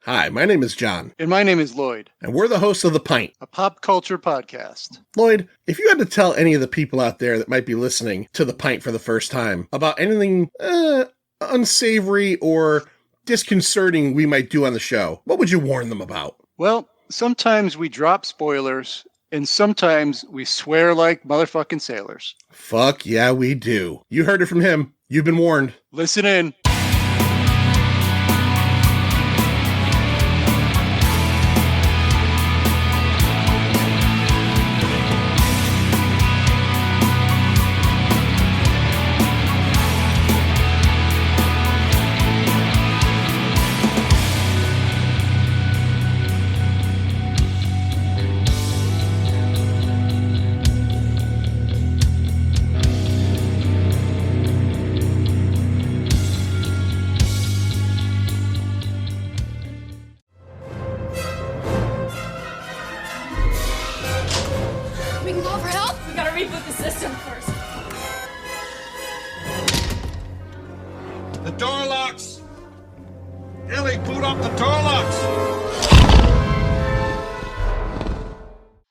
Hi, my name is John. And my name is Lloyd. And we're the hosts of The Pint, a pop culture podcast. Lloyd, if you had to tell any of the people out there that might be listening to The Pint for the first time about anything unsavory or disconcerting we might do on the show, what would you warn them about? Well, sometimes we drop spoilers, and sometimes we swear like motherfucking sailors. Fuck yeah, we do. You heard it from him. You've been warned. Listen in.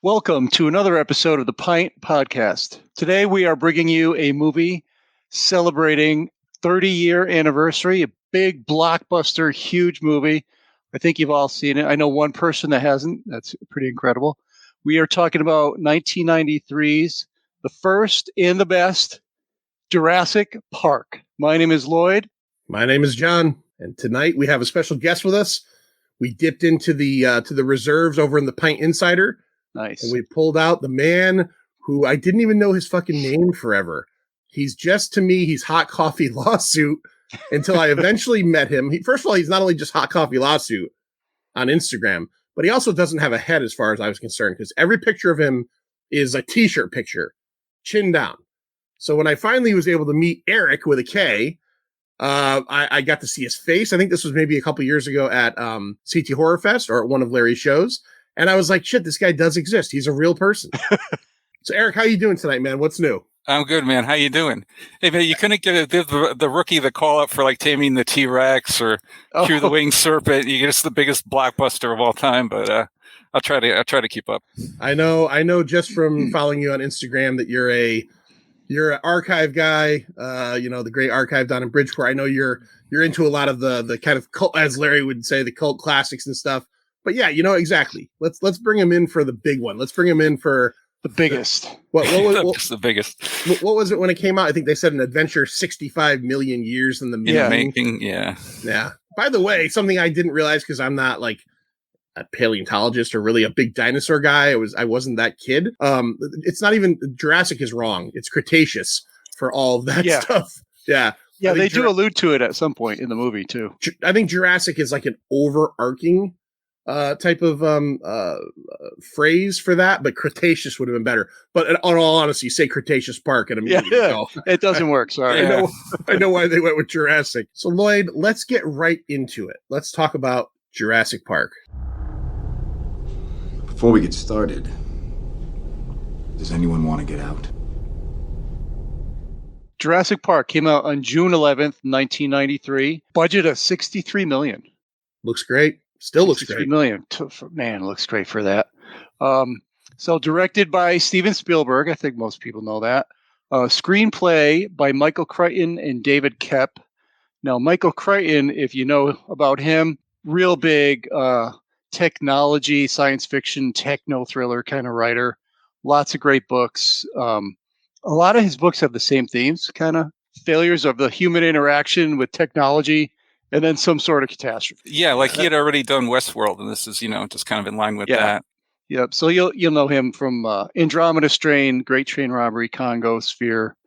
Welcome to another episode of the Pint Podcast. Today we are bringing you a movie celebrating 30-year anniversary, a big blockbuster, huge movie. I think you've all seen it. I know one person that hasn't. That's pretty incredible. We are talking about 1993's the first and the best, Jurassic Park. My name is Lloyd. My name is John. And tonight we have a special guest with us. We dipped into the reserves over in the Pint Insider. Nice. And we pulled out the man who I didn't even know his fucking name forever. He's just, to me, he's Hot Coffee Lawsuit until I eventually met him. First of all, he's not only just Hot Coffee Lawsuit on Instagram, but he also doesn't have a head as far as I was concerned, because every picture of him is a t-shirt picture, chin down. So when I finally was able to meet Erik with a K, I got to see his face. I think this was maybe a couple years ago at CT Horror Fest or at one of Larry's shows. And I was like, shit, this guy does exist. He's a real person. So, Erik, how you doing tonight, man? What's new? I'm good, man. How you doing? Hey, man, you couldn't give the rookie the call up for like taming the T-Rex or Cure the Winged Serpent. You're just the biggest blockbuster of all time, but I'll try to keep up. I know just from following you on Instagram that you're an archive guy. The great archive down in Bridgeport. I know you're into a lot of the kind of cult, as Larry would say, the cult classics and stuff. But yeah, exactly. Let's bring him in for the big one. Let's bring him in for the biggest. What the biggest. What was it when it came out? I think they said an adventure 65 million years in the making. Yeah. By the way, something I didn't realize, because I'm not like a paleontologist or really a big dinosaur guy. I wasn't that kid. It's not even Jurassic is wrong. It's Cretaceous for all of that stuff. Yeah. Yeah, they do allude to it at some point in the movie too. I think Jurassic is like an overarching type of phrase for that, but Cretaceous would have been better. But in all honesty, say Cretaceous Park and immediately it doesn't work. Sorry. I know why they went with Jurassic. So Lloyd, let's get right into it. Let's talk about Jurassic Park. Before we get started, does anyone want to get out? Jurassic Park came out on June 11th, 1993. Budget of $63 million. Looks great. Still looks great. $63 million. Man, looks great for that. So directed by Steven Spielberg. I think most people know that. Screenplay by Michael Crichton and David Koepp. Now, Michael Crichton, if you know about him, real big technology, science fiction, techno thriller kind of writer. Lots of great books. A lot of his books have the same themes, kind of failures of the human interaction with technology. And then some sort of catastrophe. Yeah, like he had already done Westworld, and this is, just kind of in line with that. Yep. So you'll know him from Andromeda Strain, Great Train Robbery, Congo, Sphere,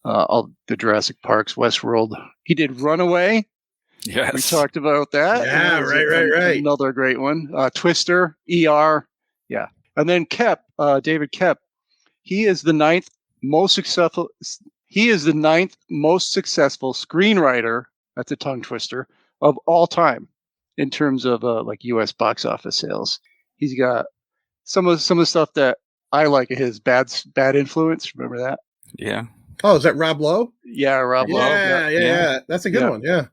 all the Jurassic Parks, Westworld. He did Runaway. Yes. We talked about that. Yeah, right. Another great one. Twister, ER. Yeah. And then Koepp, David Koepp. He is the ninth most successful screenwriter. That's a tongue twister of all time in terms of like U.S. box office sales. He's got some of the stuff that I like of his Bad Influence. Remember that? Yeah. Oh, is that Rob Lowe? Yeah, Rob Lowe. Yeah. That's a good one. Yeah.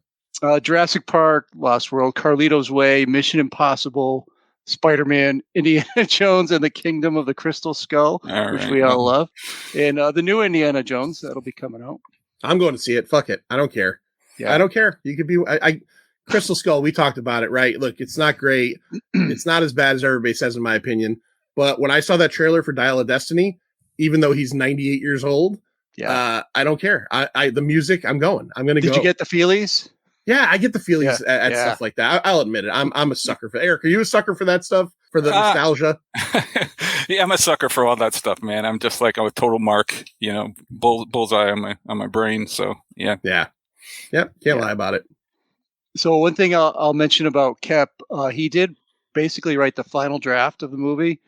Jurassic Park, Lost World, Carlito's Way, Mission Impossible, Spider-Man, Indiana Jones, and the Kingdom of the Crystal Skull, which we all love, and the new Indiana Jones that'll be coming out. I'm going to see it. Fuck it. I don't care. Yeah. I don't care. You could be. Crystal Skull. We talked about it, right? Look, it's not great. It's not as bad as everybody says, in my opinion. But when I saw that trailer for Dial of Destiny, even though he's 98 years old, I don't care. The music. I'm going. I'm going to go. Did you get the feelies? Yeah, I get the feelings at stuff like that. I'll admit it. I'm a sucker for Eric. Are you a sucker for that stuff? For the nostalgia? Yeah, I'm a sucker for all that stuff, man. I'm just like a total mark, bullseye on my brain. So yeah. Can't lie about it. So one thing I'll mention about Kep, he did basically write the final draft of the movie.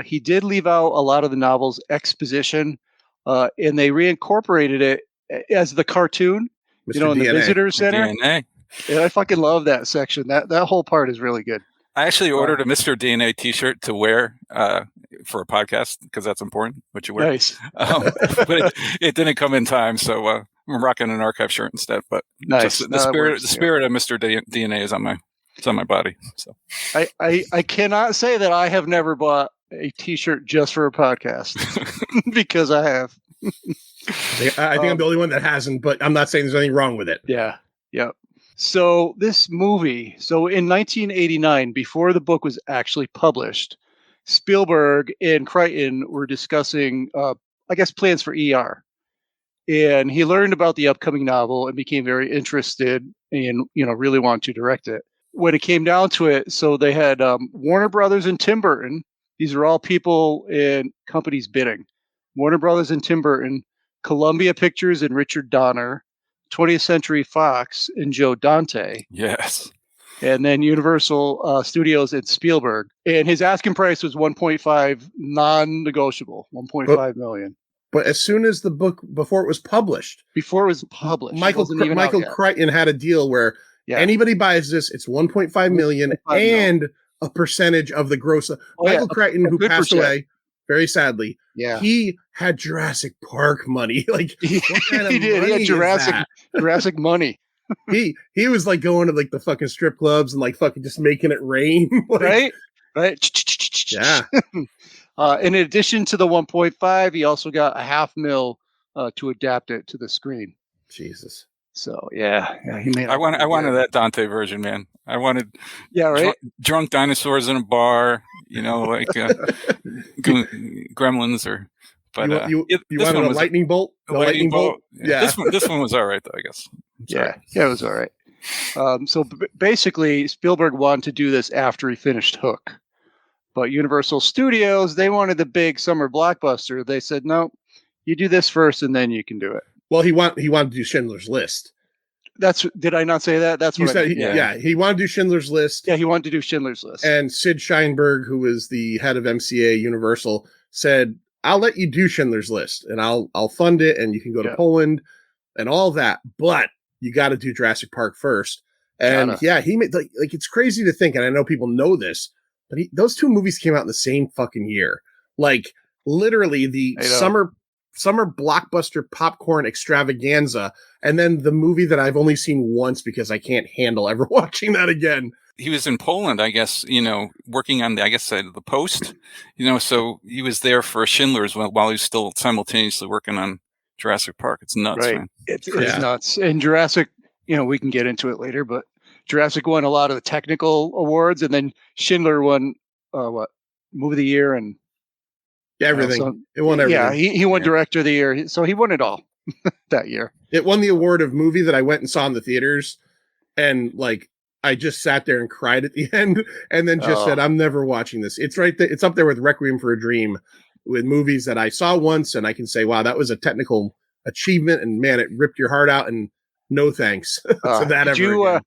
He did leave out a lot of the novel's exposition, and they reincorporated it as the cartoon. Mr. In the visitor center. DNA. And I fucking love that section. That whole part is really good. I actually ordered a Mr. DNA t-shirt to wear for a podcast because that's important, what you wear. Nice. But it didn't come in time, so I'm rocking an archive shirt instead. But nice. The spirit of Mr. DNA is on my body. So I cannot say that I have never bought a t-shirt just for a podcast because I have. I think I'm the only one that hasn't, but I'm not saying there's anything wrong with it. Yeah. So this movie, in 1989, before the book was actually published, Spielberg and Crichton were discussing, plans for ER. And he learned about the upcoming novel and became very interested and, really wanted to direct it. When it came down to it, so they had Warner Brothers and Tim Burton. These are all people and companies bidding. Warner Brothers and Tim Burton, Columbia Pictures and Richard Donner, 20th Century Fox and Joe Dante. Yes. And then Universal Studios and Spielberg. And his asking price was 1.5 non-negotiable, 1.5 million. But as soon as the book, before it was published, Michael Crichton had a deal where anybody buys this, it's 1.5 million and a percentage of the gross. Michael Crichton, who passed away very sadly, he had Jurassic Park money. Like what kind of he did. He had Jurassic money. he was like going to like the fucking strip clubs and like fucking just making it rain. Right. Yeah. In addition to the 1.5, he also got a $500,000 to adapt it to the screen. Jesus. So he made. I wanted that Dante version, man. I wanted drunk dinosaurs in a bar, like gremlins or. But you wanted a lightning bolt? A lightning bolt? Yeah. This one was all right, though, I guess. Yeah, it was all right. So basically, Spielberg wanted to do this after he finished Hook. But Universal Studios, they wanted the big summer blockbuster. They said, no, you do this first and then you can do it. Well, he wanted to do Schindler's List. Did I not say that? That's what you said. He wanted to do Schindler's List. Yeah, he wanted to do Schindler's List. And Sid Sheinberg, who was the head of MCA Universal, said, I'll let you do Schindler's List and I'll fund it and you can go to Poland and all that. But you got to do Jurassic Park first. And he made like it's crazy to think. And I know people know this, but those two movies came out in the same fucking year. Like literally the summer blockbuster popcorn extravaganza. And then the movie that I've only seen once because I can't handle ever watching that again. He was in Poland, I guess, working on the Post, so he was there for Schindler's while he was still simultaneously working on Jurassic Park. It's nuts, man. It's nuts. And Jurassic, we can get into it later, but Jurassic won a lot of the technical awards, and then Schindler won Movie of the Year and everything. It won everything. Yeah, he won Director of the Year, so he won it all that year. It won the award of movie that I went and saw in the theaters, and I just sat there and cried at the end, and then just said, "I'm never watching this." It's right there. It's up there with Requiem for a Dream, with movies that I saw once, and I can say, "Wow, that was a technical achievement," and man, it ripped your heart out. And no thanks to that ever again.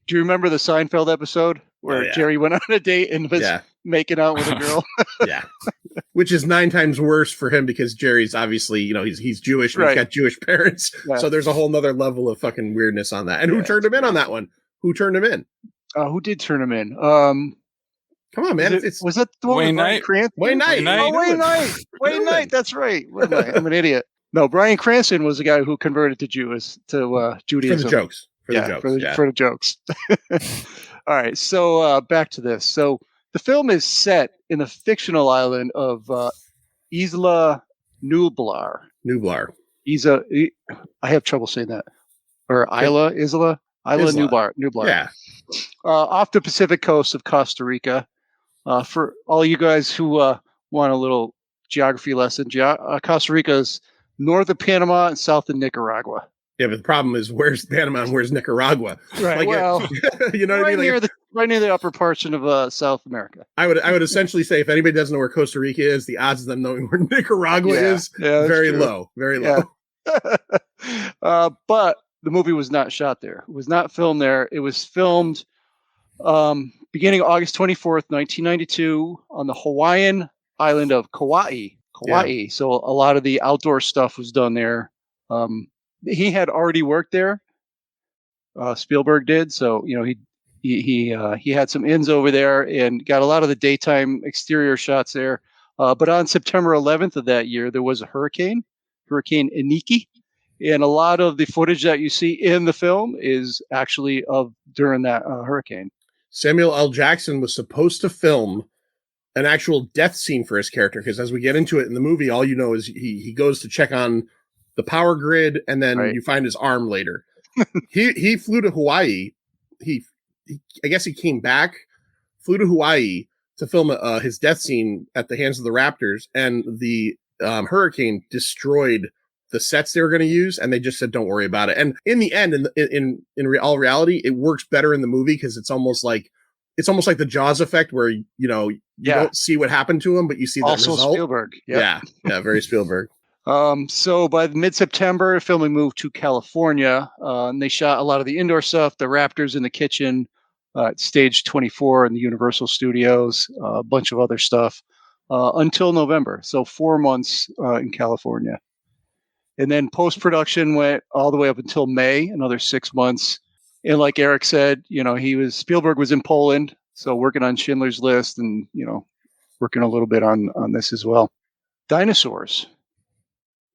Do you remember the Seinfeld episode where Jerry went on a date and was making out with a girl? Yeah, which is 9 times worse for him because Jerry's obviously, he's Jewish, and he's got Jewish parents, so there's a whole nother level of fucking weirdness on that. And who turned him in on that one? Who turned him in? Who did turn him in? Come on, man. Was that the one Wayne with Knight? Cranston? Wayne Knight. Wayne Knight. Wayne Knight. That's right. I'm an idiot. No, Bryan Cranston was the guy who converted to Judaism. For the jokes. For the jokes. For the jokes. All right. So back to this. So the film is set in the fictional island of Isla Nublar. I have trouble saying that. Or Isla Nublar. Yeah. Off the Pacific coast of Costa Rica. For all you guys who want a little geography lesson, Costa Rica is north of Panama and south of Nicaragua. Yeah, but the problem is, where's Panama and where's Nicaragua? Right. Like, well, you know what I mean? Right near the upper portion of South America. I would essentially say, if anybody doesn't know where Costa Rica is, the odds of them knowing where Nicaragua is very low. Very low. But the movie was not shot there. It was not filmed there. It was filmed beginning August 24th, 1992 on the Hawaiian island of Kauai. Yeah. So a lot of the outdoor stuff was done there. He had already worked there. Spielberg did. So, he had some ins over there and got a lot of the daytime exterior shots there. But on September 11th of that year, there was a Hurricane Iniki. And a lot of the footage that you see in the film is actually during that hurricane. Samuel L. Jackson was supposed to film an actual death scene for his character, because as we get into it in the movie, all you know is he goes to check on the power grid, and then you find his arm later. He flew to Hawaii. I guess he came back, flew to Hawaii to film his death scene at the hands of the Raptors, and the hurricane destroyed the sets they were going to use, and they just said, don't worry about it. And in the end, in all reality, it works better in the movie, because it's almost like the Jaws effect, where you don't see what happened to him, but you see the also result. Spielberg. Yep. Yeah, very Spielberg. So by mid-September, filming moved to California, and they shot a lot of the indoor stuff, the Raptors in the kitchen, Stage 24 in the Universal Studios, a bunch of other stuff, until November. So 4 months in California. And then post-production went all the way up until May, another 6 months. And like Erik said, Spielberg was in Poland, so working on Schindler's List, and working a little bit on this as well. Dinosaurs.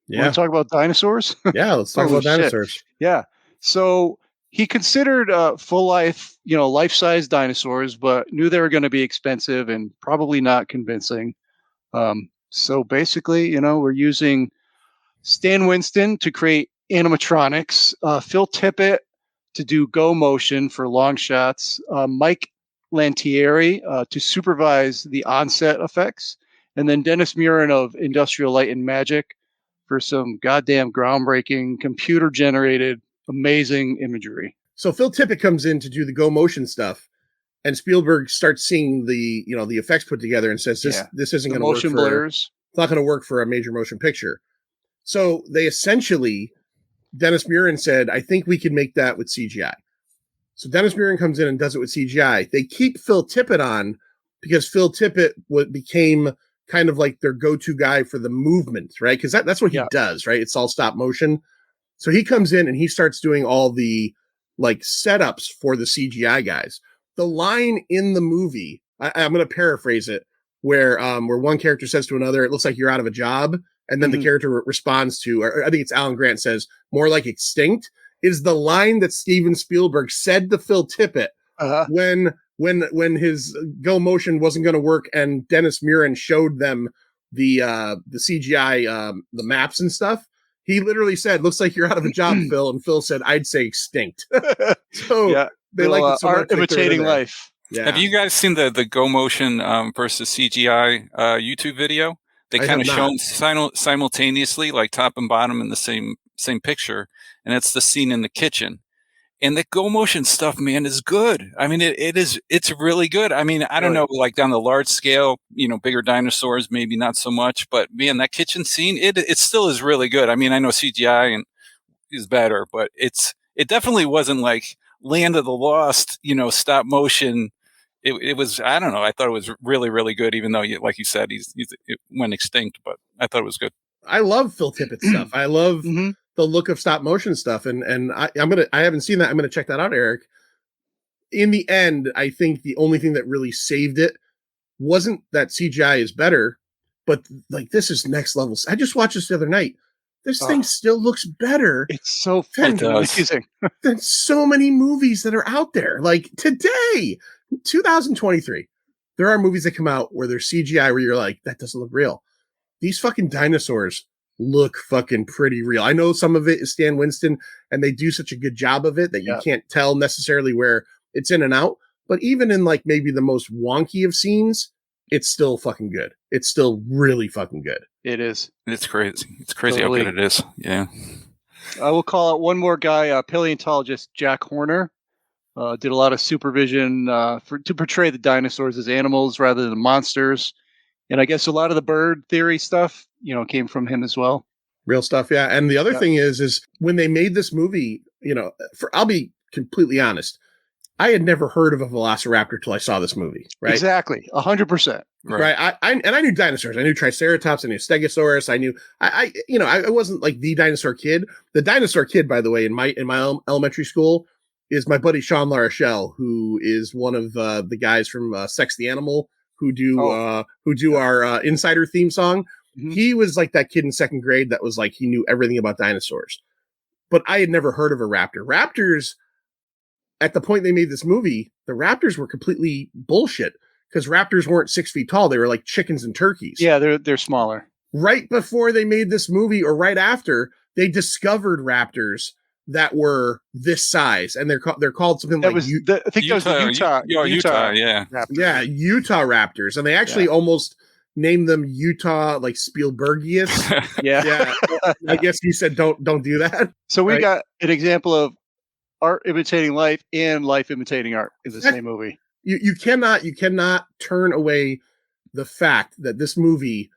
Yeah. Want to talk about dinosaurs? Yeah, let's talk about dinosaurs. Yeah. So he considered full life, life-size dinosaurs, but knew they were going to be expensive and probably not convincing. So basically, we're using Stan Winston to create animatronics, Phil Tippett to do go motion for long shots, Mike Lantieri to supervise the onset effects, and then Dennis Murin of Industrial Light and Magic for some goddamn groundbreaking computer-generated amazing imagery. So Phil Tippett comes in to do the go motion stuff, and Spielberg starts seeing the effects put together and says, this isn't going to work. Motion blurs. It's not going to work for a major motion picture. So they essentially, Dennis Murin said, I think we can make that with CGI. So Dennis Murin comes in and does it with CGI. They keep Phil Tippett on because Phil Tippett became kind of like their go-to guy for the movement, right? Because that's what he does, right? It's all stop motion. So he comes in and he starts doing all the setups for the CGI guys. The line in the movie, I'm going to paraphrase it, where one character says to another, it looks like you're out of a job. And then the character responds to, or I think it's Alan Grant says, more like extinct, is the line that Steven Spielberg said to Phil Tippett when his go motion wasn't going to work, and Dennis Murin showed them the CGI, the maps and stuff. He literally said, looks like you're out of a job, Phil. And Phil said, I'd say extinct. So they like it so much. Imitating life. Yeah. Have you guys seen the go motion versus CGI YouTube video? They kind of show them simultaneously, like top and bottom in the same picture. And it's the scene in the kitchen. And the go motion stuff, man, is good. I mean, it's really good. I mean, I don't know, like down the large scale, bigger dinosaurs, maybe not so much, but man, that kitchen scene, it still is really good. I mean, I know CGI is better, but it definitely wasn't like Land of the Lost, stop motion. It was, I don't know. I thought it was really, really good, even though, like you said, it went extinct, but I thought it was good. I love Phil Tippett stuff. I love the look of stop motion stuff. And I haven't seen that. I'm going to check that out, Erik. In the end, I think the only thing that really saved it wasn't that CGI is better, but this is next level. I just watched this the other night. this thing still looks better. It's so fantastic than so many movies that are out there. Like today, 2023, there are movies that come out where there's CGI where you're like, that doesn't look real. These fucking dinosaurs look fucking pretty real. I know some of it is Stan Winston, and they do such a good job of it that you can't tell necessarily where it's in and out. But even in like maybe the most wonky of scenes, it's still fucking good. It's still really fucking good. It is. It's crazy. It's crazy how good it is. Yeah. I will call out one more guy, paleontologist Jack Horner. Did a lot of supervision to portray the dinosaurs as animals rather than monsters. And I guess a lot of the bird theory stuff, came from him as well. Real stuff, yeah. And the other thing is when they made this movie, I'll be completely honest, I had never heard of a velociraptor till I saw this movie. Right? Exactly, 100%. Right. I knew dinosaurs. I knew Triceratops. I knew Stegosaurus. I knew I wasn't like the dinosaur kid. The dinosaur kid, by the way, in my elementary school, is my buddy Sean LaRochelle, who is one of the guys from Sex the Animal. Who do our Insider theme song. Mm-hmm. He was like that kid in second grade that was like, he knew everything about dinosaurs. But I had never heard of a raptor. Raptors, at the point they made this movie, the raptors were completely bullshit because raptors weren't 6 feet tall. They were like chickens and turkeys. Yeah, they're smaller. Right before they made this movie or right after, they discovered raptors that were this size, and they're called something that was I think that was the Utah, yeah, Raptors. Yeah, Utah Raptors, and they actually almost named them Utah like Spielbergius. yeah. I guess he said don't do that. So we got an example of art imitating life and life imitating art in the same movie. You cannot turn away the fact that this movie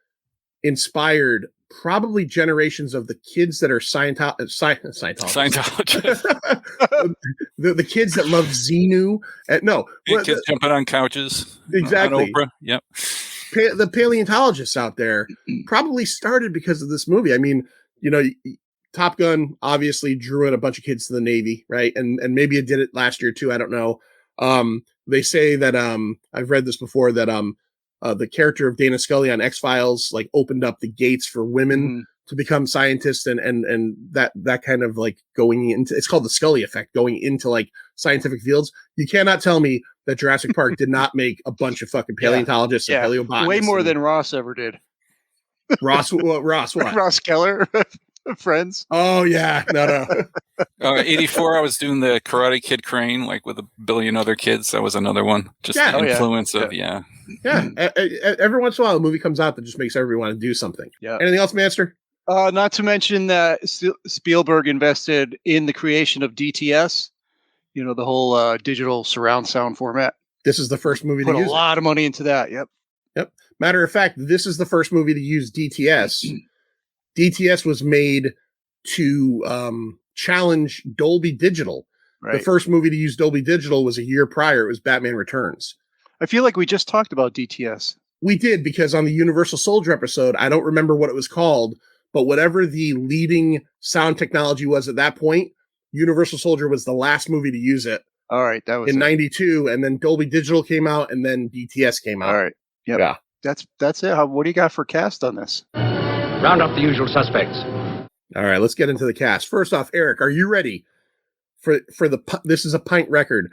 inspired probably generations of the kids that are Scientologists. the kids that love Xenu. Kids jumping on couches. Exactly. On Oprah. Yep. The paleontologists out there probably started because of this movie. I mean, Top Gun obviously drew in a bunch of kids to the Navy, right? And maybe it did it last year too. I don't know. They say that I've read this before that the character of Dana Scully on X-Files like opened up the gates for women to become scientists and that kind of like going into, it's called the Scully effect, going into like scientific fields. You cannot tell me that Jurassic Park did not make a bunch of fucking paleontologists and paleobotanists. Way more than Ross ever did. Ross what? Ross Keller. Friends. Oh yeah. No. 84, I was doing the Karate Kid crane, like with a billion other kids. That was another one. Just the influence of Yeah. Every once in a while, a movie comes out that just makes everyone want to do something. Yeah. Anything else, Master? Not to mention that Spielberg invested in the creation of DTS. The whole digital surround sound format. This is the first movie to use a lot of money into that. Yep. Matter of fact, this is the first movie to use DTS. DTS was made to challenge Dolby Digital. Right. The first movie to use Dolby Digital was a year prior. It was Batman Returns. I feel like we just talked about DTS. We did, because on the Universal Soldier episode, I don't remember what it was called, but whatever the leading sound technology was at that point, Universal Soldier was the last movie to use it. All right, that was in '92, and then Dolby Digital came out, and then DTS came out. All right, yeah, that's it. What do you got for cast on this? Round up the usual suspects. All right, let's get into the cast. First off, Eric, are you ready for this is a Pint record,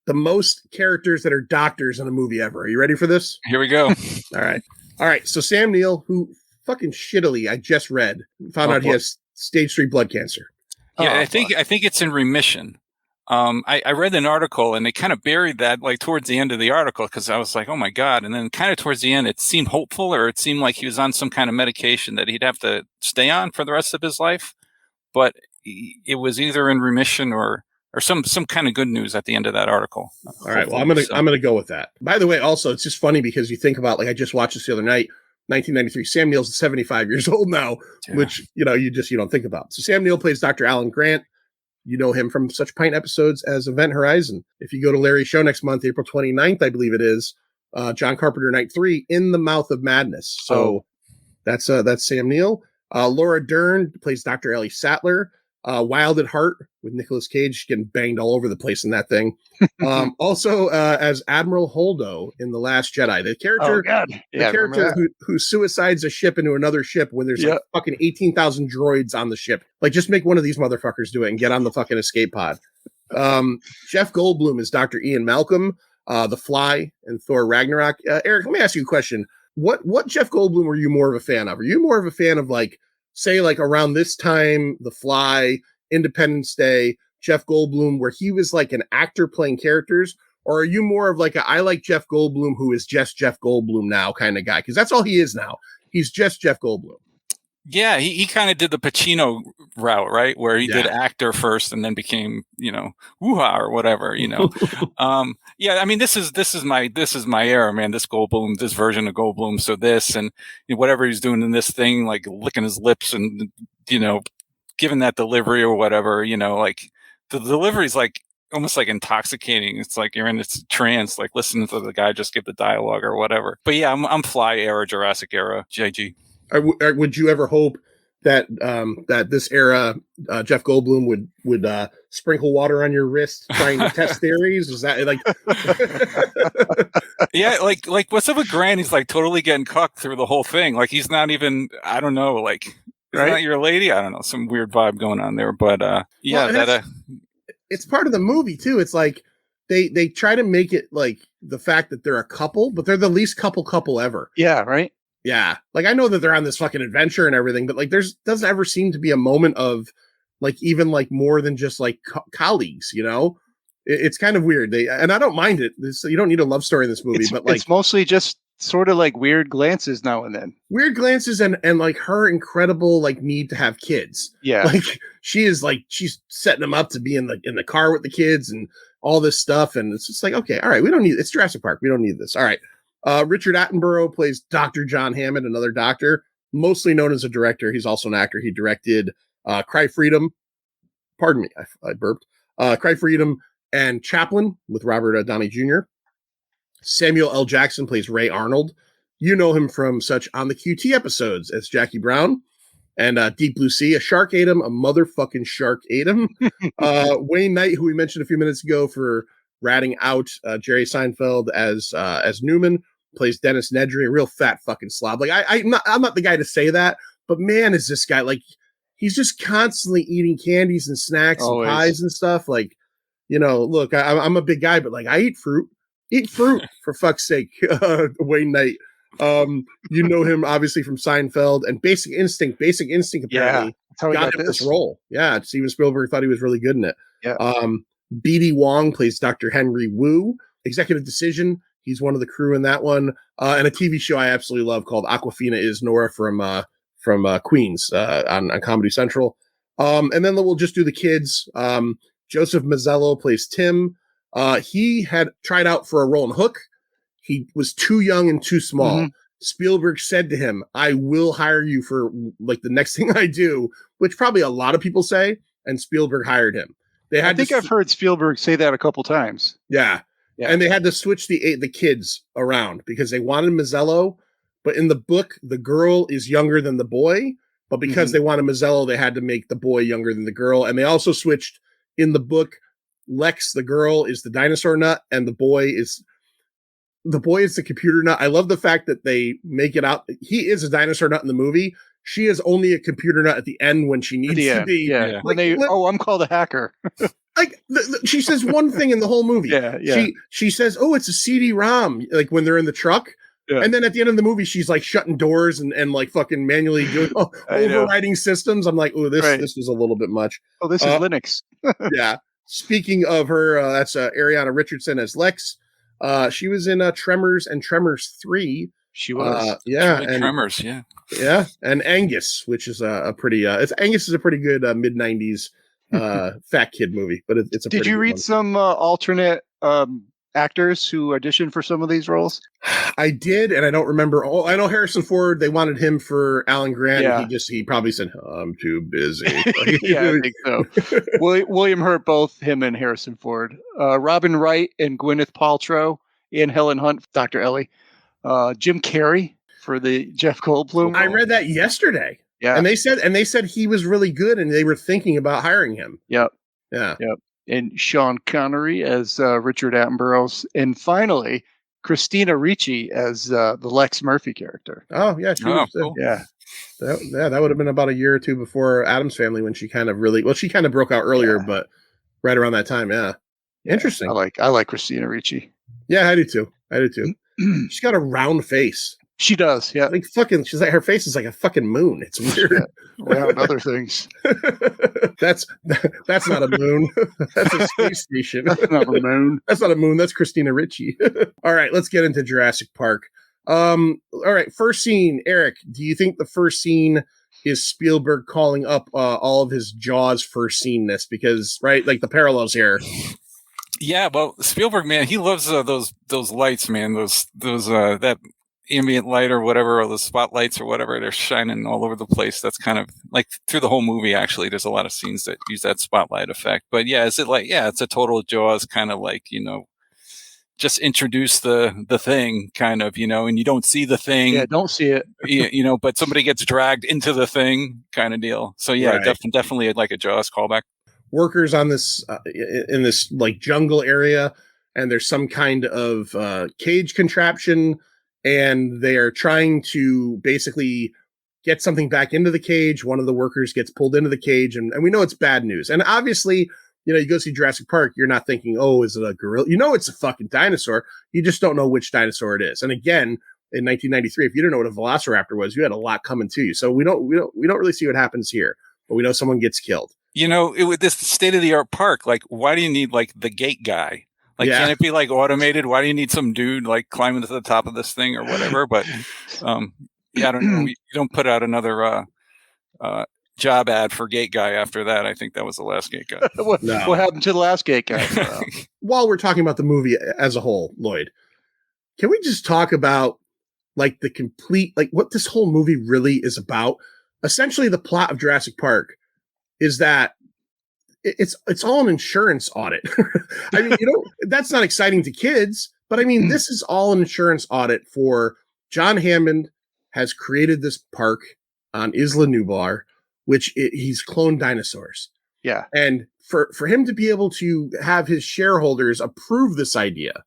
the most characters that are doctors in a movie ever? Are you ready for this? Here we go. All right. So Sam Neill, who fucking shittily, I just read, found out he has stage 3 blood cancer. Yeah, I think it's in remission. I read an article and they kind of buried that like towards the end of the article because I was like, oh my God. And then kind of towards the end, it seemed hopeful, or it seemed like he was on some kind of medication that he'd have to stay on for the rest of his life. But it was either in remission or some kind of good news at the end of that article. All right. Well, I'm gonna go with that. By the way, also, it's just funny because you think about, like, I just watched this the other night, 1993. Sam Neill's 75 years old now, which, you don't think about. So Sam Neill plays Dr. Alan Grant. You know him from such Pint episodes as Event Horizon. If you go to Larry's show next month, April 29th, I believe it is, John Carpenter Night 3, In the Mouth of Madness. So that's Sam Neill. Laura Dern plays Dr. Ellie Sattler. Wild at Heart with Nicolas Cage getting banged all over the place in that thing. Also, as Admiral Holdo in The Last Jedi, the character, who suicides a ship into another ship when there's like fucking 18,000 droids on the ship. Like, just make one of these motherfuckers do it and get on the fucking escape pod. Jeff Goldblum is Dr. Ian Malcolm, The Fly, and Thor Ragnarok. Eric, let me ask you a question. What Jeff Goldblum were you more of a fan of? Are you more of a fan of, like, say, like around this time, The Fly, Independence Day, Jeff Goldblum, where he was like an actor playing characters? Or are you more of like I like Jeff Goldblum, who is just Jeff Goldblum now kind of guy? Because that's all he is now. He's just Jeff Goldblum. Yeah, he kind of did the Pacino route, right? Where he did actor first and then became, woo-ha or whatever, Yeah, I mean, this is my era, man. This Goldblum, this version of Goldblum. So this and whatever he's doing in this thing, like licking his lips and, giving that delivery or whatever, like the delivery is like almost like intoxicating. It's like you're in this trance, like listening to the guy just give the dialogue or whatever. But yeah, I'm Fly era, Jurassic era, JG. Would you ever hope that that this era Jeff Goldblum would sprinkle water on your wrist trying to test theories? Is that like yeah, like what's up with Grant? He's like totally getting cucked through the whole thing. Like he's not even, I don't know, like is that your lady? I don't know, some weird vibe going on there. But it's part of the movie too. It's like they try to make it like the fact that they're a couple, but they're the least couple ever. Yeah, right. Yeah, like I know that they're on this fucking adventure and everything, but like doesn't ever seem to be a moment of like even like more than just like colleagues, It's kind of weird. And I don't mind it. You don't need a love story in this movie, but like it's mostly just sort of like weird glances now and then. Weird glances and like her incredible like need to have kids. Yeah, like she's setting them up to be in the car with the kids and all this stuff, and it's just like, okay, all right, we don't need it's Jurassic Park. We don't need this. All right. Richard Attenborough plays Dr. John Hammond, another doctor, mostly known as a director. He's also an actor. He directed Cry Freedom. Pardon me, I burped. Cry Freedom and Chaplin with Robert Downey Jr. Samuel L. Jackson plays Ray Arnold. You know him from such On the QT episodes as Jackie Brown and Deep Blue Sea. A shark ate him. A motherfucking shark ate him. Wayne Knight, who we mentioned a few minutes ago for ratting out Jerry Seinfeld as Newman, plays Dennis Nedry, a real fat fucking slob. Like I'm not the guy to say that, but man, is this guy like he's just constantly eating candies and snacks and pies and stuff. Like, look, I'm a big guy, but like I eat fruit for fuck's sake. Wayne Knight. You know him obviously from Seinfeld and Basic Instinct. Basic Instinct apparently got him this role. Yeah, Steven Spielberg thought he was really good in it. Yeah. B.D. Wong plays Dr. Henry Wu. Executive Decision. He's one of the crew in that one. And a TV show I absolutely love called Aquafina is Nora from Queens on Comedy Central. And then we'll just do the kids. Joseph Mazzello plays Tim. He had tried out for a role in Hook. He was too young and too small. Mm-hmm. Spielberg said to him, I will hire you for like the next thing I do, which probably a lot of people say. And Spielberg hired him. I think I've heard Spielberg say that a couple times. Yeah. And they had to switch the kids around because they wanted Mazzello, but in the book, the girl is younger than the boy. But because they wanted Mazzello, they had to make the boy younger than the girl. And they also switched in the book. Lex, the girl, is the dinosaur nut, and the boy is the computer nut. I love the fact that they make it out. He is a dinosaur nut in the movie. She is only a computer nut at the end when she needs to be. Yeah. Like, I'm called a hacker. Like she says one thing in the whole movie. Yeah. She says, "Oh, it's a CD-ROM." Like when they're in the truck, and then at the end of the movie, she's like shutting doors and like fucking manually doing overriding systems. I'm like, oh, this was a little bit much. Oh, this is Linux. Yeah. Speaking of her, that's Ariana Richardson as Lex. She was in Tremors and Tremors 3. She was. And Tremors, yeah. Yeah, and Angus, which is a pretty Angus is a pretty good mid-90s fat kid movie, but it's a Did you read some alternate actors who auditioned for some of these roles? I did, and I don't remember. Oh, I know Harrison Ford, they wanted him for Alan Grant. Yeah. And he probably said, I'm too busy. Yeah, I think so. William Hurt, both him and Harrison Ford. Robin Wright and Gwyneth Paltrow and Helen Hunt, Dr. Ellie. Jim Carrey for the Jeff Goldblum. I read that yesterday. Yeah. And they said he was really good, and they were thinking about hiring him. Yep. Yeah. Yep. And Sean Connery as Richard Attenborough, and finally Christina Ricci as the Lex Murphy character. Oh yeah, she was. cool. Yeah. That would have been about a year or two before Addams Family, when she kind of broke out earlier, but right around that time. Yeah. Interesting. I like Christina Ricci. Yeah, I do too. She's got a round face. She does. Yeah. Like she's like, her face is like a fucking moon. It's weird. Around other things. That's not a moon. That's a space station. That's not a moon. That's not a moon. That's Christina Ricci. All right, let's get into Jurassic Park. All right, first scene. Erik, do you think the first scene is Spielberg calling up all of his Jaws first scene-ness? Because, right, like the parallels here. Yeah, well, Spielberg, man, he loves those lights, man. Those that ambient light or whatever, or the spotlights or whatever, they're shining all over the place. That's kind of like through the whole movie. Actually, there's a lot of scenes that use that spotlight effect. But yeah, is it like, yeah, it's a total Jaws kind of like, just introduce the thing kind of, and you don't see the thing. Yeah, don't see it. But somebody gets dragged into the thing kind of deal. So yeah, Right. definitely like a Jaws callback. Workers on this in this like jungle area, and there's some kind of cage contraption, and they are trying to basically get something back into the cage. One of the workers gets pulled into the cage, and we know it's bad news. And obviously, you go see Jurassic Park, you're not thinking, oh, is it a gorilla? It's a fucking dinosaur. You just don't know which dinosaur it is. And again, in 1993, if you didn't know what a velociraptor was, you had a lot coming to you. So we don't really see what happens here, but we know someone gets killed. With this state-of-the-art park, like, why do you need like the gate guy? Like, Can't it be like automated? Why do you need some dude like climbing to the top of this thing or whatever? But I don't know. You don't put out another job ad for gate guy after that. I think that was the last gate guy. What happened to the last gate guy? While we're talking about the movie as a whole, Lloyd, can we just talk about like the complete, like what this whole movie really is about? Essentially, the plot of Jurassic Park is that it's all an insurance audit. I mean, that's not exciting to kids, but I mean, this is all an insurance audit for John Hammond has created this park on Isla Nublar, which he's cloned dinosaurs. Yeah. And for him to be able to have his shareholders approve this idea,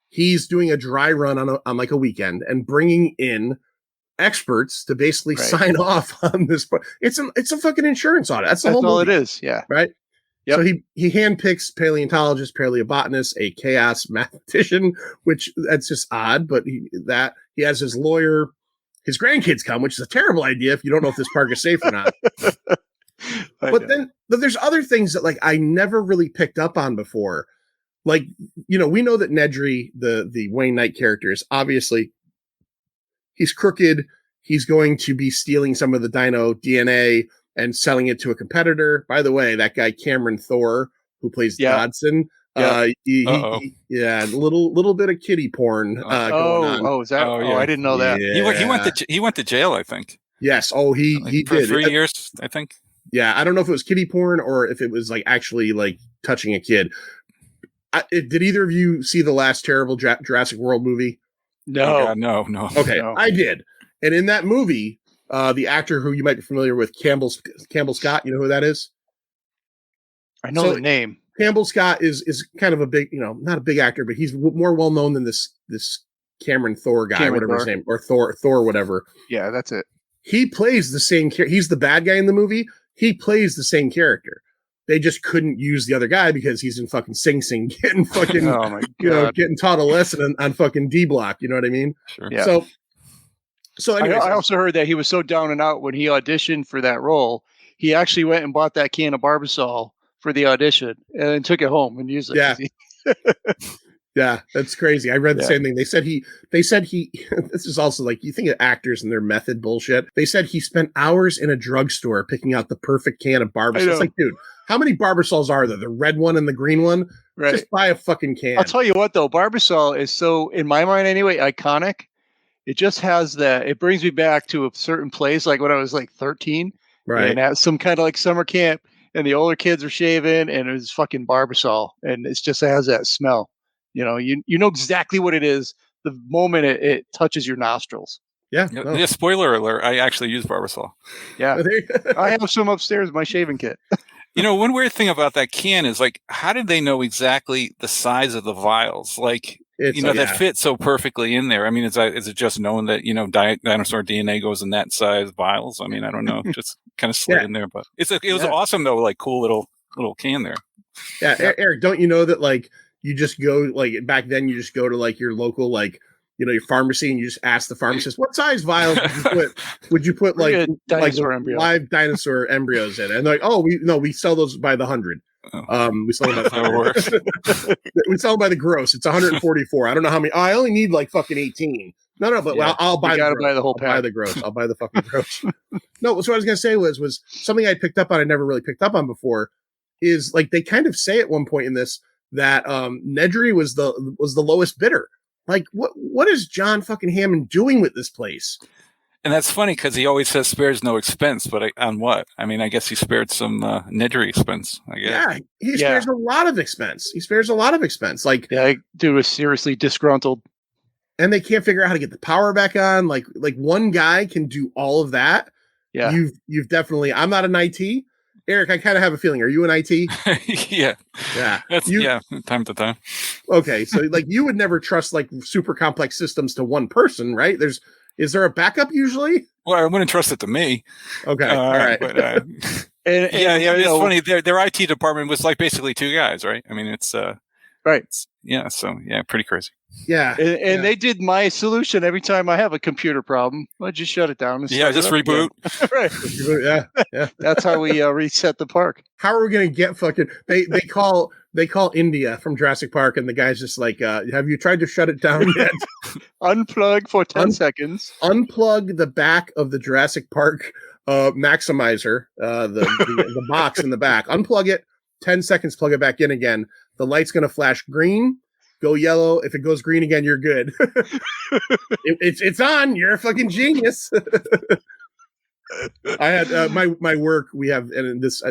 he's doing a dry run on like a weekend and bringing in experts to basically sign off on this. It's a fucking insurance audit. That's whole all movie, it is. Yeah. Right. Yep. So he handpicks paleontologist, paleobotanist, a chaos mathematician, which that's just odd, but he has his lawyer, his grandkids come, which is a terrible idea if you don't know if this park is safe or not. But there's other things that like I never really picked up on before. Like, we know that Nedry, the Wayne Knight character, is obviously he's crooked. He's going to be stealing some of the dino DNA and selling it to a competitor. By the way, that guy Cameron Thor, who plays Dodson, a little bit of kiddie porn going on. Oh, is that? Oh, I didn't know that. Yeah. He went to jail, I think. Yes. Oh, he for did 3 years, I think. Yeah, I don't know if it was kiddie porn or if it was like actually like touching a kid. Did either of you see the last terrible Jurassic World movie? No. Oh, God, no. Okay, No. I did. And in that movie, the actor who you might be familiar with, Campbell Scott, you know who that is? I know the name. Campbell Scott is kind of a big, not a big actor, but he's more well known than this Cameron Thor guy, whatever his name, or Thor, whatever. Yeah, that's it. He plays the same character. He's the bad guy in the movie. He plays the same character. They just couldn't use the other guy because he's in fucking Sing Sing getting fucking, oh my God. Getting taught a lesson on fucking D Block. You know what I mean? Sure. Yeah. So anyways, I also heard that he was so down and out when he auditioned for that role. He actually went and bought that can of Barbasol for the audition and took it home and used it. Yeah. Yeah, that's crazy. I read the same thing. They said he, this is also like, you think of actors and their method bullshit. They said he spent hours in a drugstore picking out the perfect can of Barbasol. It's like, dude, how many Barbasols are there? The red one and the green one? Right. Just buy a fucking can. I'll tell you what though, Barbasol is so, in my mind anyway, iconic. It just has that, it brings me back to a certain place, like when I was like 13. Right. And at some kind of like summer camp, and the older kids were shaving, and it was fucking Barbasol. And it just has that smell. You know exactly what it is the moment it touches your nostrils. Yeah. Yeah, no. yeah, spoiler alert, I actually use Barbasol. Yeah, There you- I have some upstairs in my shaving kit. You know, one weird thing about that can is like, how did they know exactly the size of the vials? Like, It's, that fit so perfectly in there. I mean, is it just known that, dinosaur DNA goes in that size vials? I mean, I don't know, just kind of slid in there, but it was awesome though. Like cool little can there. Yeah. Eric, don't you know that like you just go like back then you just go to like your local, like, your pharmacy and you just ask the pharmacist, what size vials would you put like dinosaur embryo. live dinosaur embryos in? And they're like, oh, we sell those by the 100. We sell them by the 100. We sell them by the gross. It's 144. I don't know how many. Oh, I only need like fucking 18. No, but I'll buy the whole pack. I'll buy the gross. I'll buy the fucking gross. No, so what I was gonna say was something I picked up on. I never really picked up on before. Is like they kind of say at one point in this that Nedry was the lowest bidder. Like, what is John fucking Hammond doing with this place? And that's funny because he always says spares no expense, but on what? I mean, I guess he spared some Nedry expense, I guess. Yeah, he spares a lot of expense. Like, dude was seriously disgruntled. And they can't figure out how to get the power back on. Like one guy can do all of that. Yeah. You've definitely, I'm not an IT. Eric, I kind of have a feeling. Are you an IT? Yeah. Yeah. Time to time. Okay. So like you would never trust like super complex systems to one person, right? Is there a backup usually? Well, I wouldn't trust it to me. Okay. All right. But, it's funny. Their IT department was like basically two guys, right? I mean, it's right. So pretty crazy. Yeah. And they did my solution every time I have a computer problem. I just shut it down. And just reboot. Right. Yeah. That's how we reset the park. How are we going to get fucking, they call India from Jurassic Park and the guy's just like, have you tried to shut it down yet? Unplug for 10 seconds. Unplug the back of the Jurassic Park maximizer, the box in the back. Unplug it, 10 seconds, plug it back in again. The light's going to flash green, go yellow. If it goes green again, you're good. It's on. You're a fucking genius. I had my work. We have, and this,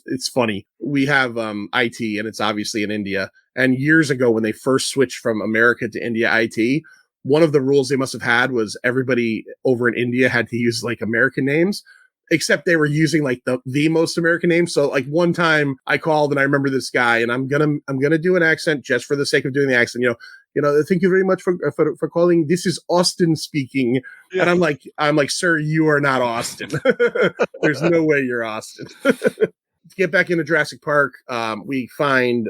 it's funny. We have IT, and it's obviously in India. And years ago, when they first switched from America to India IT, one of the rules they must have had was everybody over in India had to use like American names, except they were using like the most American names. So like one time I called and I remember this guy, and I'm gonna do an accent just for the sake of doing the accent. Thank you very much for calling. This is Austin speaking. Yeah. And I'm like, sir, you are not Austin. There's no way you're Austin. To get back into Jurassic Park, we find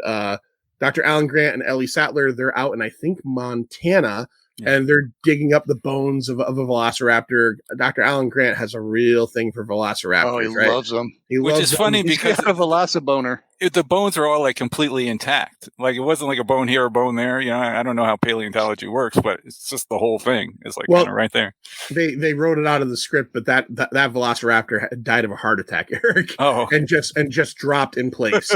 Dr. Alan Grant and Ellie Sattler. They're out in, I think, Montana. Yeah. And they're digging up the bones of a velociraptor. Dr. Alan Grant has a real thing for velociraptors. Oh, he loves them. Which is funny because he's got a velociboner. The bones are all like completely intact. Like it wasn't like a bone here or bone there. I don't know how paleontology works, but it's just the whole thing is like kind of right there. They wrote it out of the script, but that velociraptor died of a heart attack, Eric. Oh, and just dropped in place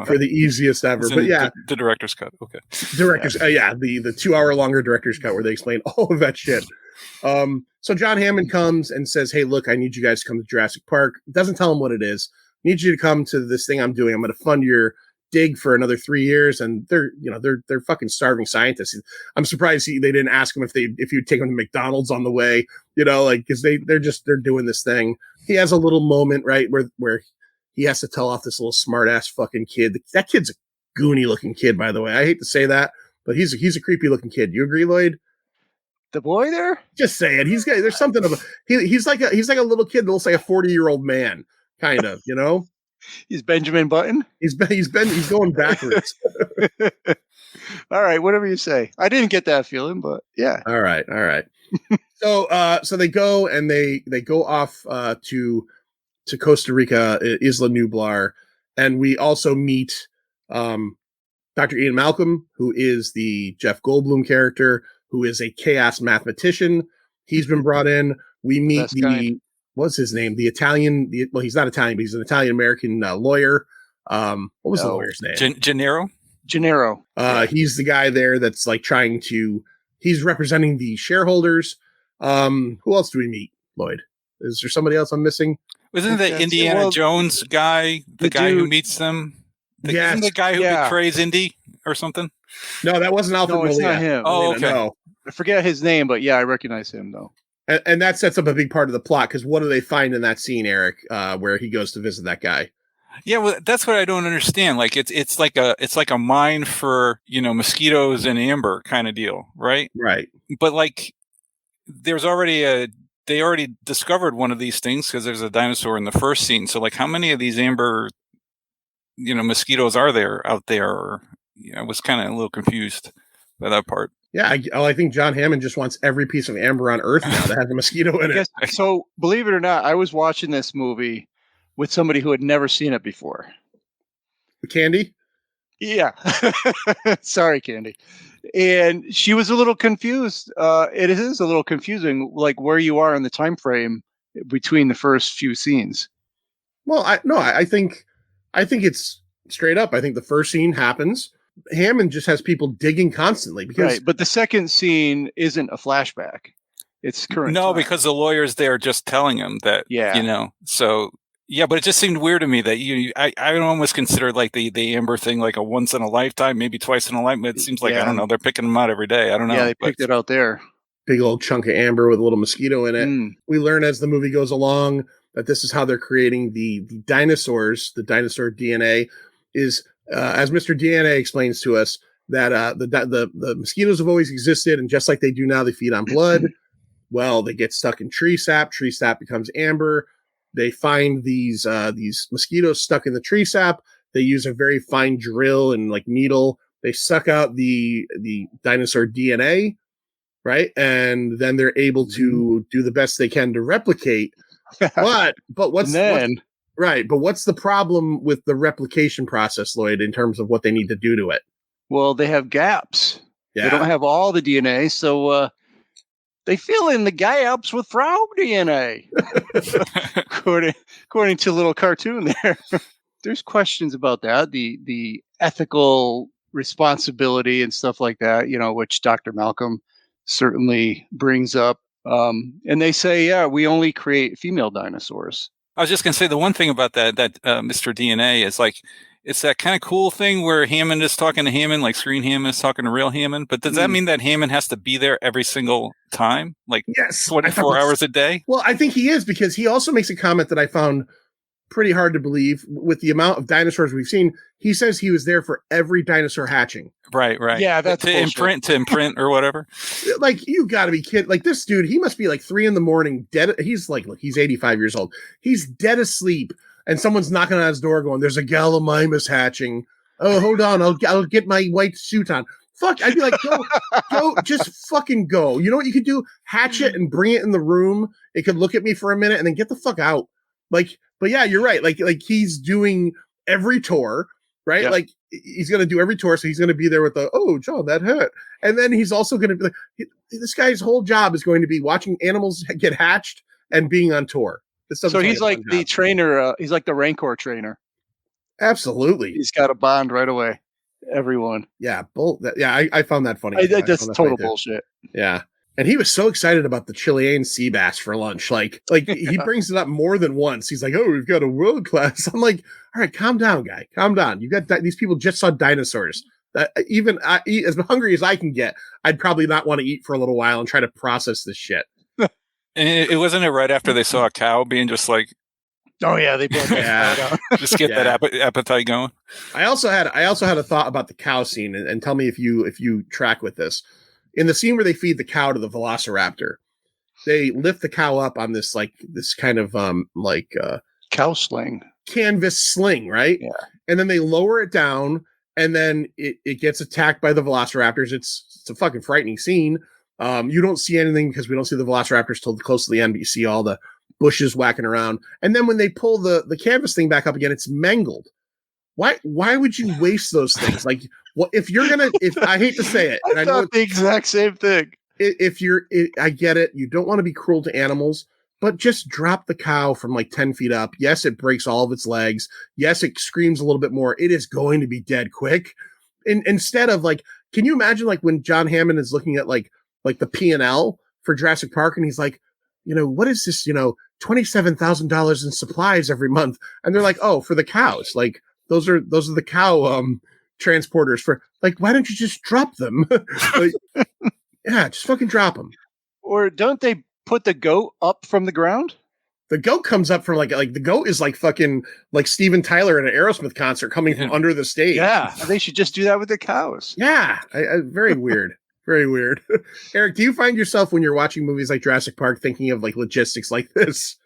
for the easiest ever. But the director's cut. Okay, the 2 hour longer director's cut where they explain all of that shit. So John Hammond comes and says, "Hey, look, I need you guys to come to Jurassic Park." Doesn't tell him what it is. Need you to come to this thing I'm doing. I'm going to fund your dig for another 3 years. And they're fucking starving scientists. I'm surprised they didn't ask him if you'd take him to McDonald's on the way, because they're doing this thing. He has a little moment, right, where he has to tell off this little smart ass fucking kid. That kid's a goony looking kid, by the way. I hate to say that, but he's a creepy looking kid. You agree, Lloyd? The boy there? Just say it. There's something of he's like a little kid that looks like a 40-year-old man. Kind of, He's Benjamin Button. He's going backwards. All right, whatever you say. I didn't get that feeling, but yeah. All right. So they go and they go off to Costa Rica, Isla Nublar, and we also meet Dr. Ian Malcolm, who is the Jeff Goldblum character, who is a chaos mathematician. He's been brought in. We meet what's his name? The Italian. Well, he's not Italian, but he's an Italian-American lawyer. What was the lawyer's name? Gennaro. He's the guy there that's like he's representing the shareholders. Who else do we meet, Lloyd? Is there somebody else I'm missing? Wasn't the Indiana Jones guy the guy who meets them? Isn't the guy who betrays Indy or something? No, that wasn't Alfred Molina. It's not him. Oh, okay. No. I forget his name, but yeah, I recognize him though. And that sets up a big part of the plot, because what do they find in that scene, Eric, where he goes to visit that guy? Yeah, well, that's what I don't understand. Like it's like a mine for, mosquitoes and amber kind of deal, right? Right. But like there's already they already discovered one of these things because there's a dinosaur in the first scene. So like how many of these amber mosquitoes are there out there? I was kind of a little confused by that part. Yeah, I think John Hammond just wants every piece of amber on Earth now that has a mosquito in it. So, believe it or not, I was watching this movie with somebody who had never seen it before. Candy? Yeah. Sorry, Candy. And she was a little confused. It is a little confusing, like where you are in the time frame between the first few scenes. Well, I think it's straight up. I think the first scene happens. Hammond just has people digging constantly because Right, but the second scene isn't a flashback. It's current. No, time. because the lawyer's there just telling him that, so yeah, but it just seemed weird to me that I would almost consider like the amber thing like a once in a lifetime, maybe twice in a lifetime. It seems like, I don't know, they're picking them out every day. I don't know. Yeah, they picked it out there. Big old chunk of amber with a little mosquito in it. We learn as the movie goes along that this is how they're creating the dinosaurs. The dinosaur DNA is, as Mr. DNA explains to us, that the mosquitoes have always existed, and just like they do now, they feed on blood. Well, they get stuck in tree sap. Tree sap becomes amber. They find these mosquitoes stuck in the tree sap. They use a very fine drill and like needle. They suck out the dinosaur DNA, right? And then they're able to do the best they can to replicate. But what's the problem with the replication process, Lloyd, in terms of what they need to do to it? Well, they have gaps. Yeah. They don't have all the DNA, so they fill in the gaps with frog DNA. according to a little cartoon there. There's questions about that, the ethical responsibility and stuff like that, which Dr. Malcolm certainly brings up. And they say, yeah, we only create female dinosaurs. I was just going to say the one thing about that Mr. DNA is like, it's that kind of cool thing where Hammond is talking to Hammond, like Screen Hammond is talking to real Hammond. But does that mean that Hammond has to be there every single time? Like, yes, 24 hours a day? Well, I think he is, because he also makes a comment that I found pretty hard to believe with the amount of dinosaurs we've seen. He says he was there for every dinosaur hatching. Right. Yeah, that's to imprint or whatever. Like, you got to be kidding. Like, this dude, he must be like 3 a.m, dead. He's like, look, he's 85 years old. He's dead asleep. And someone's knocking on his door going, there's a Gallimimus hatching. Oh, hold on. I'll get my white suit on. Fuck. I'd be like, go, just fucking go. You know what you could do? Hatch it and bring it in the room. It could look at me for a minute and then get the fuck out. Like, but yeah, you're right. Like he's doing every tour, right? Yep. Like he's going to do every tour. So he's going to be there with John, that hurt. And then he's also going to be like, this guy's whole job is going to be watching animals get hatched and being on tour. So he's like the trainer. He's like the Rancor trainer. Absolutely. He's got a bond right away. Everyone. Yeah. I found that funny. That's total bullshit. Yeah. And he was so excited about the Chilean sea bass for lunch. Like he brings it up more than once. He's like, oh, we've got a world class. I'm like, all right, calm down, guy. Calm down. You got these people just saw dinosaurs. Even as hungry as I can get, I'd probably not want to eat for a little while and try to process this shit. And it wasn't it right after they saw a cow being just like, oh yeah, they brought that cow down. Just get that appetite going. I also had a thought about the cow scene, and tell me if you track with this. In the scene where they feed the cow to the velociraptor, they lift the cow up on this kind of cow sling, canvas sling, right? Yeah. And then they lower it down, and then it gets attacked by the velociraptors. It's a fucking frightening scene. You don't see anything because we don't see the velociraptors till close to the end, but you see all the bushes whacking around. And then when they pull the canvas thing back up again, it's mangled. Why would you waste those things? Like, what if I hate to say it, and I thought the exact same thing. I get it. You don't want to be cruel to animals, but just drop the cow from like 10 feet up. Yes, it breaks all of its legs. Yes, it screams a little bit more. It is going to be dead quick. Instead of can you imagine when John Hammond is looking at like the P&L for Jurassic Park, and he's like, what is this, $27,000 in supplies every month. And they're like, oh, for the cows. Like those are the cow transporters for why don't you just drop them? Yeah, just fucking drop them. Or don't they put the goat up from the ground? The goat comes up from like the goat is like fucking like Steven Tyler at an Aerosmith concert coming from under the stage. Yeah, they should just do that with the cows. Yeah, very weird. Very weird. Eric, do you find yourself when you're watching movies like Jurassic Park thinking of like logistics like this?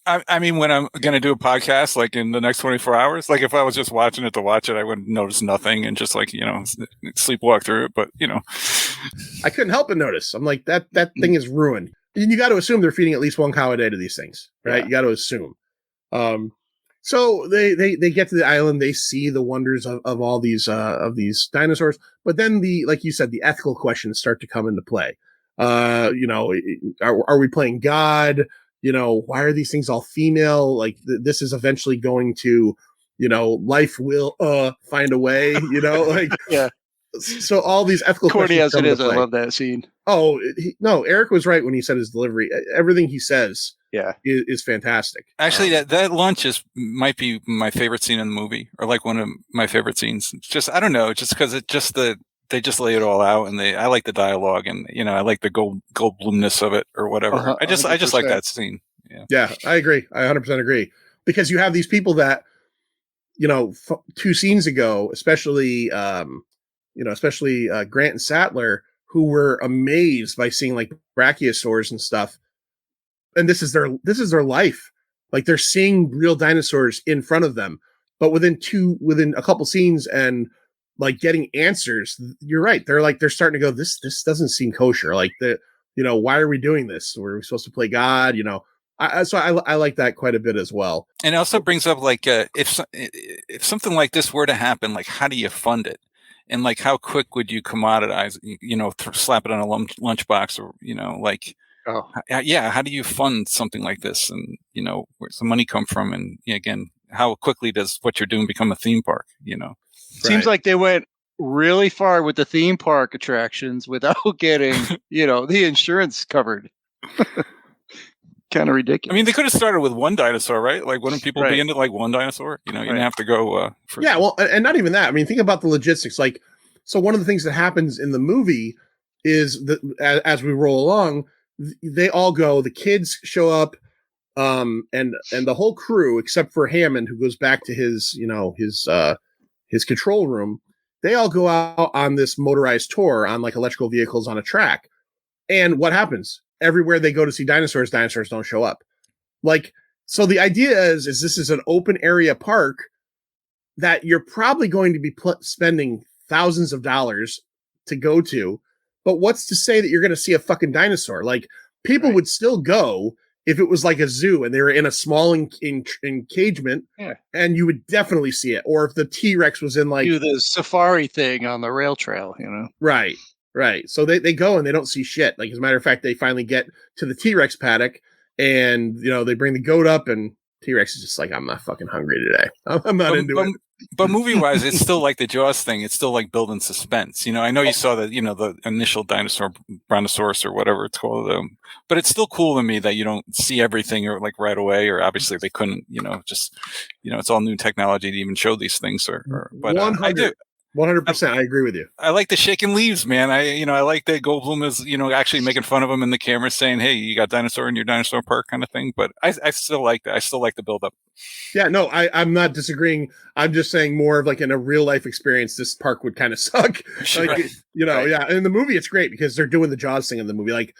I mean, when I'm going to do a podcast, like in the next 24 hours, like if I was just watching it to watch it, I would notice nothing and just like, sleepwalk through it. But, I couldn't help but notice. I'm like, that thing is ruined. And you got to assume they're feeding at least one cow a day to these things, right? Yeah. You got to assume. So they get to the island, they see the wonders of all these dinosaurs, but then like you said, the ethical questions start to come into play. Are we playing God? Why are these things all female? Like this is eventually going to, life will find a way. Like yeah. So all these ethical corny questions. Corny as it is, I love that scene. Oh no, Eric was right when he said his delivery. Everything he says, is fantastic. Actually, that lunch might be my favorite scene in the movie, or like one of my favorite scenes. It's just I don't know, just because they just lay it all out, and I like the dialogue, and I like the Goldblumness of it or whatever. Uh-huh, I just like that scene. Yeah, I agree. I 100% agree, because you have these people that 2 scenes ago, especially Grant and Sattler, who were amazed by seeing like brachiosaurs and stuff. And this is their life. Like they're seeing real dinosaurs in front of them, but within a couple scenes and like getting answers, you're right. They're starting to go, this doesn't seem kosher. Like why are we doing this? Were we supposed to play God? I like that quite a bit as well. And it also brings up like, if something like this were to happen, like how do you fund it? And like, how quick would you commoditize, slap it on a lunchbox or, how do you fund something like this? And, where's the money come from? And again, how quickly does what you're doing become a theme park, Seems like they went really far with the theme park attractions without getting, the insurance covered. Kind of ridiculous. I mean, they could have started with one dinosaur, right? Like, wouldn't people be into like one dinosaur? You didn't have to go. Well, and not even that. I mean, think about the logistics. Like, so one of the things that happens in the movie is that as we roll along, they all go. The kids show up, and the whole crew, except for Hammond, who goes back to his control room. They all go out on this motorized tour on like electrical vehicles on a track. And what happens? Everywhere they go to see dinosaurs don't show up. Like, so the idea is this is an open area park that you're probably going to be spending thousands of dollars to go to, but what's to say that you're going to see a fucking dinosaur? Like, people would still go if it was like a zoo and they were in a small encagement, and you would definitely see it. Or if the T-Rex was in like do the safari thing on the rail trail, Right. Right. So they go and they don't see shit. Like, as a matter of fact, they finally get to the T-Rex paddock and, they bring the goat up and T-Rex is just like, I'm not fucking hungry today. I'm not into it. But movie-wise, it's still like the Jaws thing. It's still like building suspense. I know you saw the, the initial dinosaur, brontosaurus or whatever it's called. But it's still cool to me that you don't see everything or like right away, or obviously they couldn't, it's all new technology to even show these things. But I do. 100%. I agree with you. I like the shaking leaves, man. I like that Goldblum is, actually making fun of him in the camera saying, hey, you got dinosaur in your dinosaur park kind of thing. But I still like that. I still like the build up. Yeah, no, I'm not disagreeing. I'm just saying more of like in a real life experience, this park would kind of suck. Like, yeah. And in the movie, it's great because they're doing the Jaws thing in the movie. Like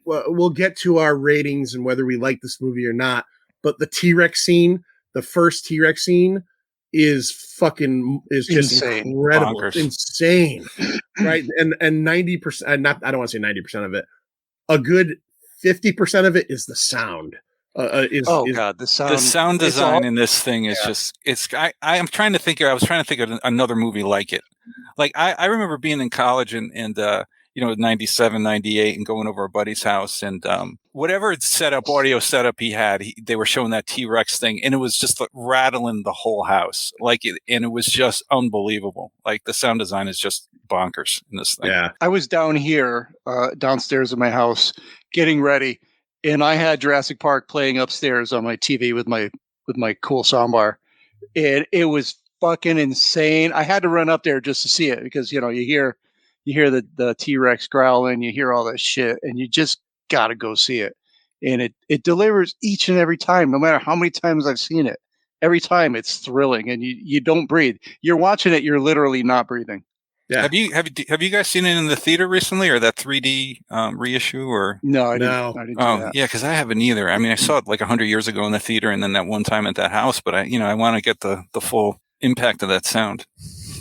we'll get to our ratings and whether we like this movie or not. But the T-Rex scene, the first T-Rex scene, is just insane. Incredible. Bonkers. Insane. Right. And 90%, I don't want to say 90% of it. A good 50% of it is the sound. God, the sound design in this thing is just, I'm trying to think, I was trying to think of another movie like it. Like I remember being in college and 97, 98 and going over a buddy's house and, whatever audio setup he had, they were showing that T-Rex thing and it was just like rattling the whole house. And it was just unbelievable. Like the sound design is just bonkers in this thing. Yeah. I was down here, downstairs in my house getting ready and I had Jurassic Park playing upstairs on my TV with my cool soundbar. And it was fucking insane. I had to run up there just to see it because, you hear the T-Rex growling, you hear all that shit and you just got to go see it. And it delivers each and every time, no matter how many times I've seen it. Every time it's thrilling, and you don't breathe. You're watching it, you're literally not breathing. Yeah. Have you guys seen it in the theater recently, or that 3D reissue? Or No, I No. didn't do oh that. yeah, because I haven't either. I mean, I saw it like 100 years ago in the theater, and then that one time at that house. But I want to get the full impact of that sound.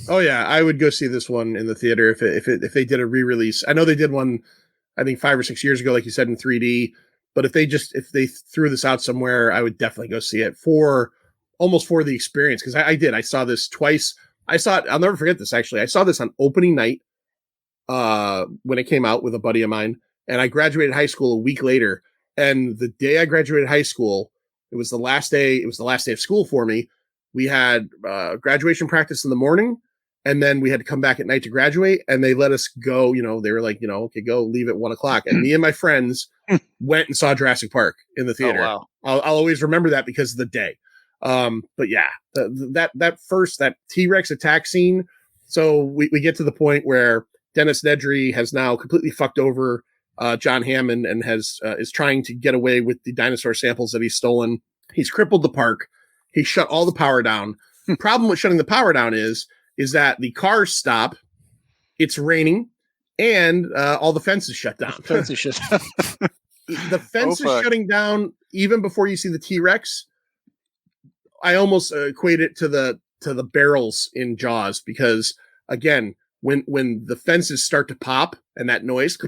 Oh yeah, I would go see this one in the theater if they did a re-release. I know they did one, I think 5 or 6 years ago, like you said, in 3D. But if they threw this out somewhere, I would definitely go see it for the experience, because I saw this twice. I saw it. I'll never forget this. Actually, I saw this on opening night when it came out with a buddy of mine, and I graduated high school a week later. And the day I graduated high school, it was the last day. It was the last day of school for me. We had graduation practice in the morning, and then we had to come back at night to graduate. And they let us go. They were like, okay, go, leave at 1:00. And me and my friends went and saw Jurassic Park in the theater. Oh, wow. I'll always remember that because of the day. But yeah, that T-Rex attack scene. So we get to the point where Dennis Nedry has now completely fucked over John Hammond and is trying to get away with the dinosaur samples that he's stolen. He's crippled the park. He shut all the power down. Problem with shutting the power down is that the cars stop. It's raining, and all the fences shut down. The fence is The fence is shutting down even before you see the T-Rex. I almost equate it to the barrels in Jaws, because again, when the fences start to pop and that noise,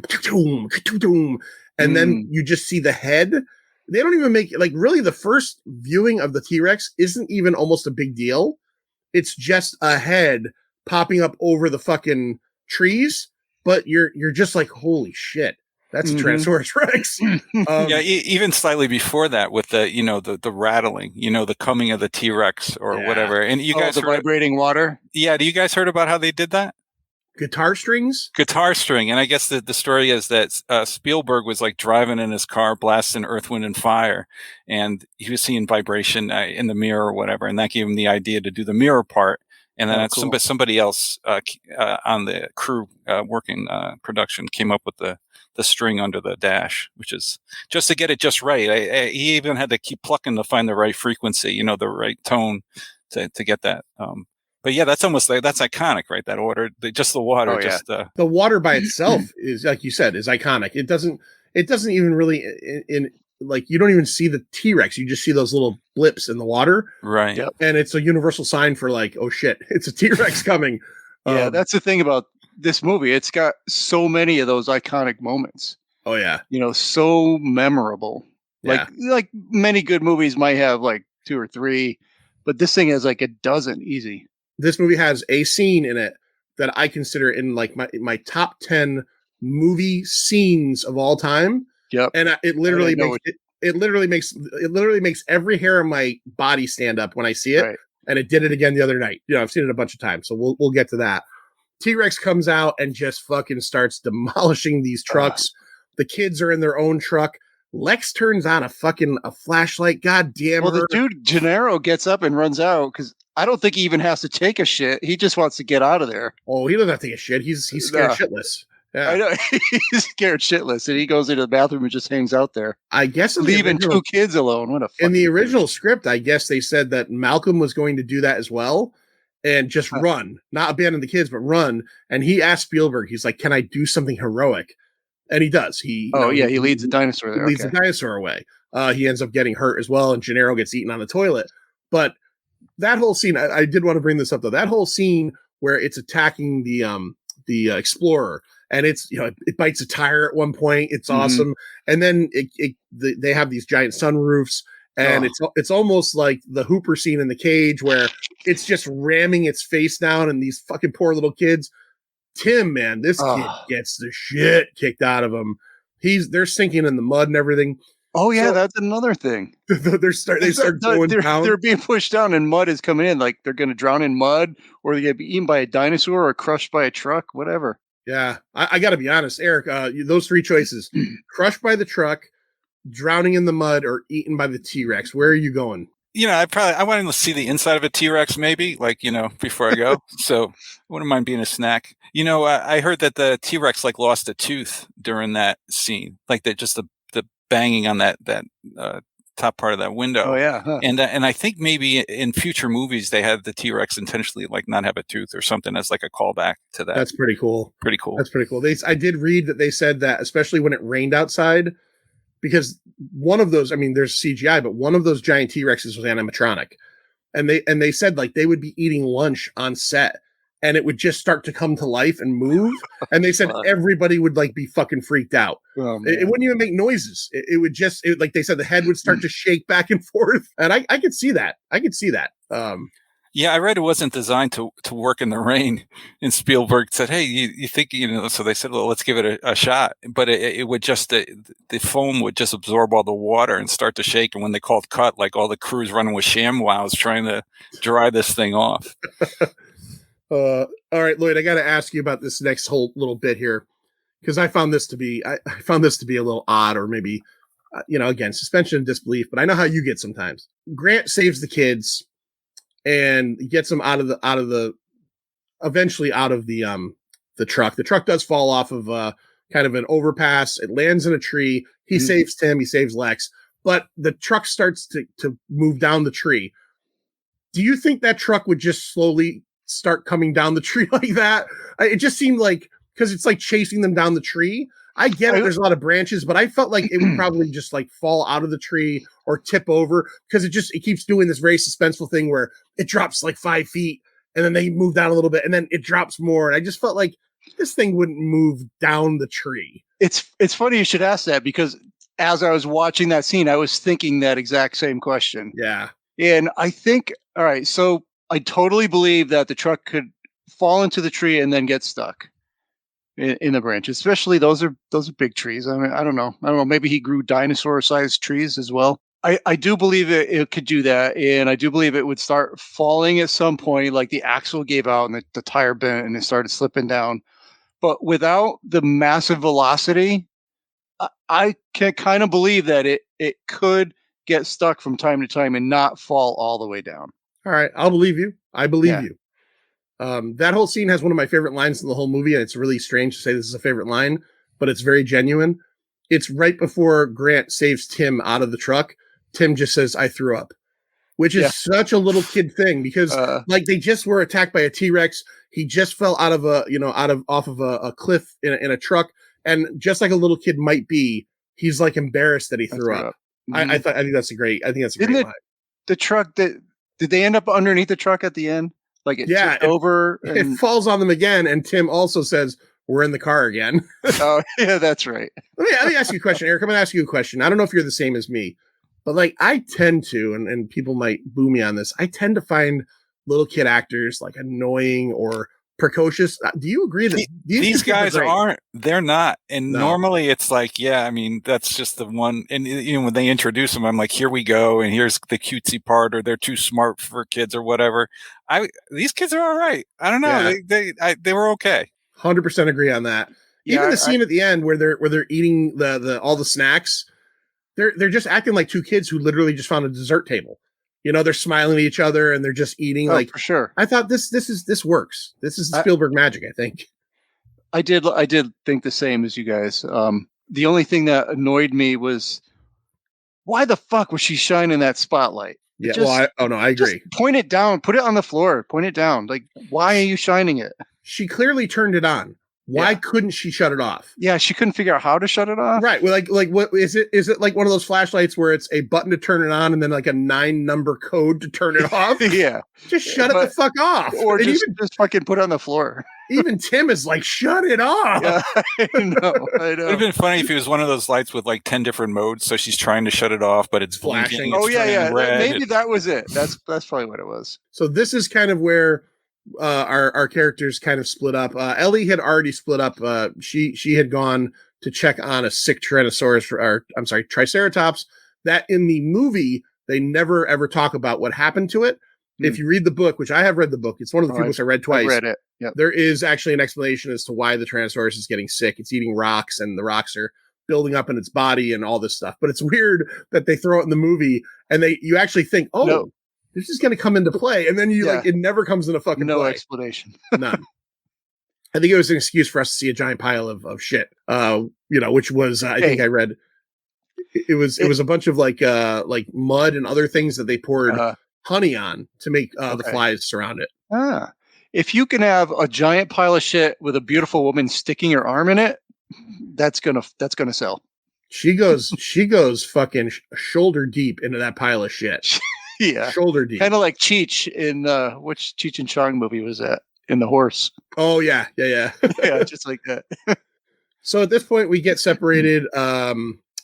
and then you just see the head. They don't even make, like, really the first viewing of the T-Rex isn't even almost a big deal. It's just a head popping up over the fucking trees, but you're just like, holy shit, that's a Tyrannosaurus Rex. Yeah, even slightly before that, with the rattling, the coming of the T-Rex or whatever. And you guys the vibrating water. Yeah, do you guys heard about how they did that? Guitar strings? Guitar string. And I guess the story is that Spielberg was like driving in his car, blasting Earth, Wind, and Fire, and he was seeing vibration in the mirror or whatever, and that gave him the idea to do the mirror part. And then somebody else on the crew working production came up with the string under the dash, which is just to get it just right. He even had to keep plucking to find the right frequency, the right tone to get that. But yeah, that's almost that's iconic, right? That order, just the water. Oh, yeah. The water by itself is, like you said, is iconic. It doesn't even really like, you don't even see the T-Rex. You just see those little blips in the water. Right. Yep. And it's a universal sign for, like, oh shit, it's a T-Rex coming. Yeah, that's the thing about this movie. It's got so many of those iconic moments. Oh yeah. So memorable. Yeah. Like many good movies might have like 2 or 3, but this thing has like a dozen easy. This movie has a scene in it that I consider in like my top 10 movie scenes of all time. Yep. And it literally makes every hair on my body stand up when I see it. Right. And it did it again the other night. I've seen it a bunch of times, so we'll get to that. T-Rex comes out and just fucking starts demolishing these trucks. The kids are in their own truck. Lex turns on a flashlight. God damn it. Well, the dude Gennaro gets up and runs out because I don't think he even has to take a shit. He just wants to get out of there. Oh, he doesn't have to take a shit. He's scared shitless. Yeah. I know. He's scared shitless, and he goes into the bathroom and just hangs out there. I guess leaving 2 kids alone. What a in the original script, I guess they said that Malcolm was going to do that as well, and just run, not abandon the kids, but run. And he asked Spielberg, he's like, "Can I do something heroic?" And he does. He leads the dinosaur there. He leads the dinosaur away. He ends up getting hurt as well, and Gennaro gets eaten on the toilet. But that whole scene, I did want to bring this up though. That whole scene where it's attacking the Explorer, and it's it bites a tire at one point. It's awesome, and then they have these giant sunroofs, and it's almost like the Hooper scene in the cage where it's just ramming its face down, and these fucking poor little kids. Tim, man, this kid gets the shit kicked out of him. They're sinking in the mud and everything. Oh yeah, that's another thing. They start going down. They're being pushed down, and mud is coming in. Like they're going to drown in mud, or they get eaten by a dinosaur, or crushed by a truck, whatever. Yeah, I got to be honest, Eric. Those 3 choices: crushed by the truck, drowning in the mud, or eaten by the T-Rex. Where are you going? I wanted to see the inside of a T-Rex, maybe, like, before I go. So I wouldn't mind being a snack. I heard that the T-Rex like lost a tooth during that scene, like that, just the banging on that top part of that window. Oh yeah, huh. And I think maybe in future movies they had the T-Rex intentionally like not have a tooth or something as like a callback to that. That's pretty cool. Pretty cool. That's pretty cool. I did read that they said that, especially when it rained outside, because one of those, I mean, there's CGI, but one of those giant T-Rexes was animatronic, and they said like they would be eating lunch on set, and it would just start to come to life and move, and they said everybody would like be fucking freaked out. Oh, it wouldn't even make noises. It would just, like they said, the head would start to shake back and forth, and I could see that. Yeah, I read it wasn't designed to work in the rain. And Spielberg said, "Hey, you think So they said, "Well, let's give it a shot." But it would just the foam would just absorb all the water and start to shake. And when they called cut, like all the crews running with ShamWows trying to dry this thing off. All right, Lloyd, I got to ask you about this next whole little bit here, because I found this to be a little odd, or maybe again, suspension of disbelief. But I know how you get sometimes. Grant saves the kids and gets them eventually out of the truck. The truck does fall off of kind of an overpass. It lands in a tree. He saves Tim. He saves Lex. But the truck starts to move down the tree. Do you think that truck would just slowly start coming down the tree like that? It just seemed like, because it's like chasing them down the tree. I get it. There's a lot of branches, but I felt like it would probably just like fall out of the tree or tip over, because it keeps doing this very suspenseful thing where it drops like 5 feet and then they move down a little bit and then it drops more. And I just felt like this thing wouldn't move down the tree. It's funny you should ask that, because as I was watching that scene, I was thinking that exact same question. Yeah. And I think, all right, so I totally believe that the truck could fall into the tree and then get stuck in the branch. Especially those are big trees. I mean, I don't know. Maybe he grew dinosaur-sized trees as well. I do believe it could do that, and I do believe it would start falling at some point, like the axle gave out and the tire bent and it started slipping down. But without the massive velocity, I can kind of believe that it could get stuck from time to time and not fall all the way down. All right, I'll believe you. I believe you. That whole scene has one of my favorite lines in the whole movie, and it's really strange to say this is a favorite line, but it's very genuine. It's right before Grant saves Tim out of the truck. Tim just says, "I threw up," which is such a little kid thing, because like they just were attacked by a T-Rex. He just fell out of off of a cliff in a truck, and just like a little kid might be, he's like embarrassed that he threw up. Mm-hmm. I think that's a great line. The truck did they end up underneath the truck at the end? Like it tipped over. It falls on them again, and Tim also says, "We're in the car again." Oh yeah, that's right. Let me ask you a question, Eric. I'm going to ask you a question. I don't know if you're the same as me, but like I tend to, and people might boo me on this, I tend to find little kid actors like annoying or precocious. Do you agree that these guys they're not? And normally it's like, yeah, I mean, that's just the one. And when they introduce them, I'm like, here we go, and here's the cutesy part, or they're too smart for kids or whatever. These kids are all right. I don't know. Yeah. They were okay. 100% agree on that. Yeah, even the scene at the end where they're eating all the snacks, they're just acting like two kids who literally just found a dessert table. They're smiling at each other and they're just eating. Like, for sure. I thought this works. This is Spielberg magic, I think. I did think the same as you guys. The only thing that annoyed me was, why the fuck was she shining that spotlight? Yeah, I agree. Point it down, put it on the floor, point it down. Like, why are you shining it? She clearly turned it on. Why couldn't she shut it off? Yeah, she couldn't figure out how to shut it off. Right. Well, like what is it? Is it like one of those flashlights where it's a button to turn it on and then like a 9-number code to turn it off? Yeah. Just shut it the fuck off. Or just fucking put it on the floor. Even Tim is like, shut it off. Yeah, I know. It would have been funny if it was one of those lights with like 10 different modes. So she's trying to shut it off, but it's flashing. Yeah. Maybe that was it. That's probably what it was. So this is kind of where our characters kind of split up. Ellie had already split up. She had gone to check on a sick Triceratops. That in the movie they never ever talk about what happened to it. If you read the book, which I have read the book, it's one of the few books I read twice. I read it. Yep. There is actually an explanation as to why the Tyrannosaurus is getting sick. It's eating rocks, and the rocks are building up in its body and all this stuff. But it's weird that they throw it in the movie and you actually think, this is going to come into play. And then it never comes into fucking play. No explanation. None. I think it was an excuse for us to see a giant pile of shit, which was, I think I read, it was a bunch of like mud and other things that they poured honey on to make the flies surround it. If you can have a giant pile of shit with a beautiful woman sticking her arm in it, that's gonna sell. She goes fucking shoulder deep into that pile of shit. Yeah, shoulder deep, kind of like Cheech in which Cheech and Chong movie was that? In The Horse. Oh yeah. Yeah, just like that. So at this point, we get separated.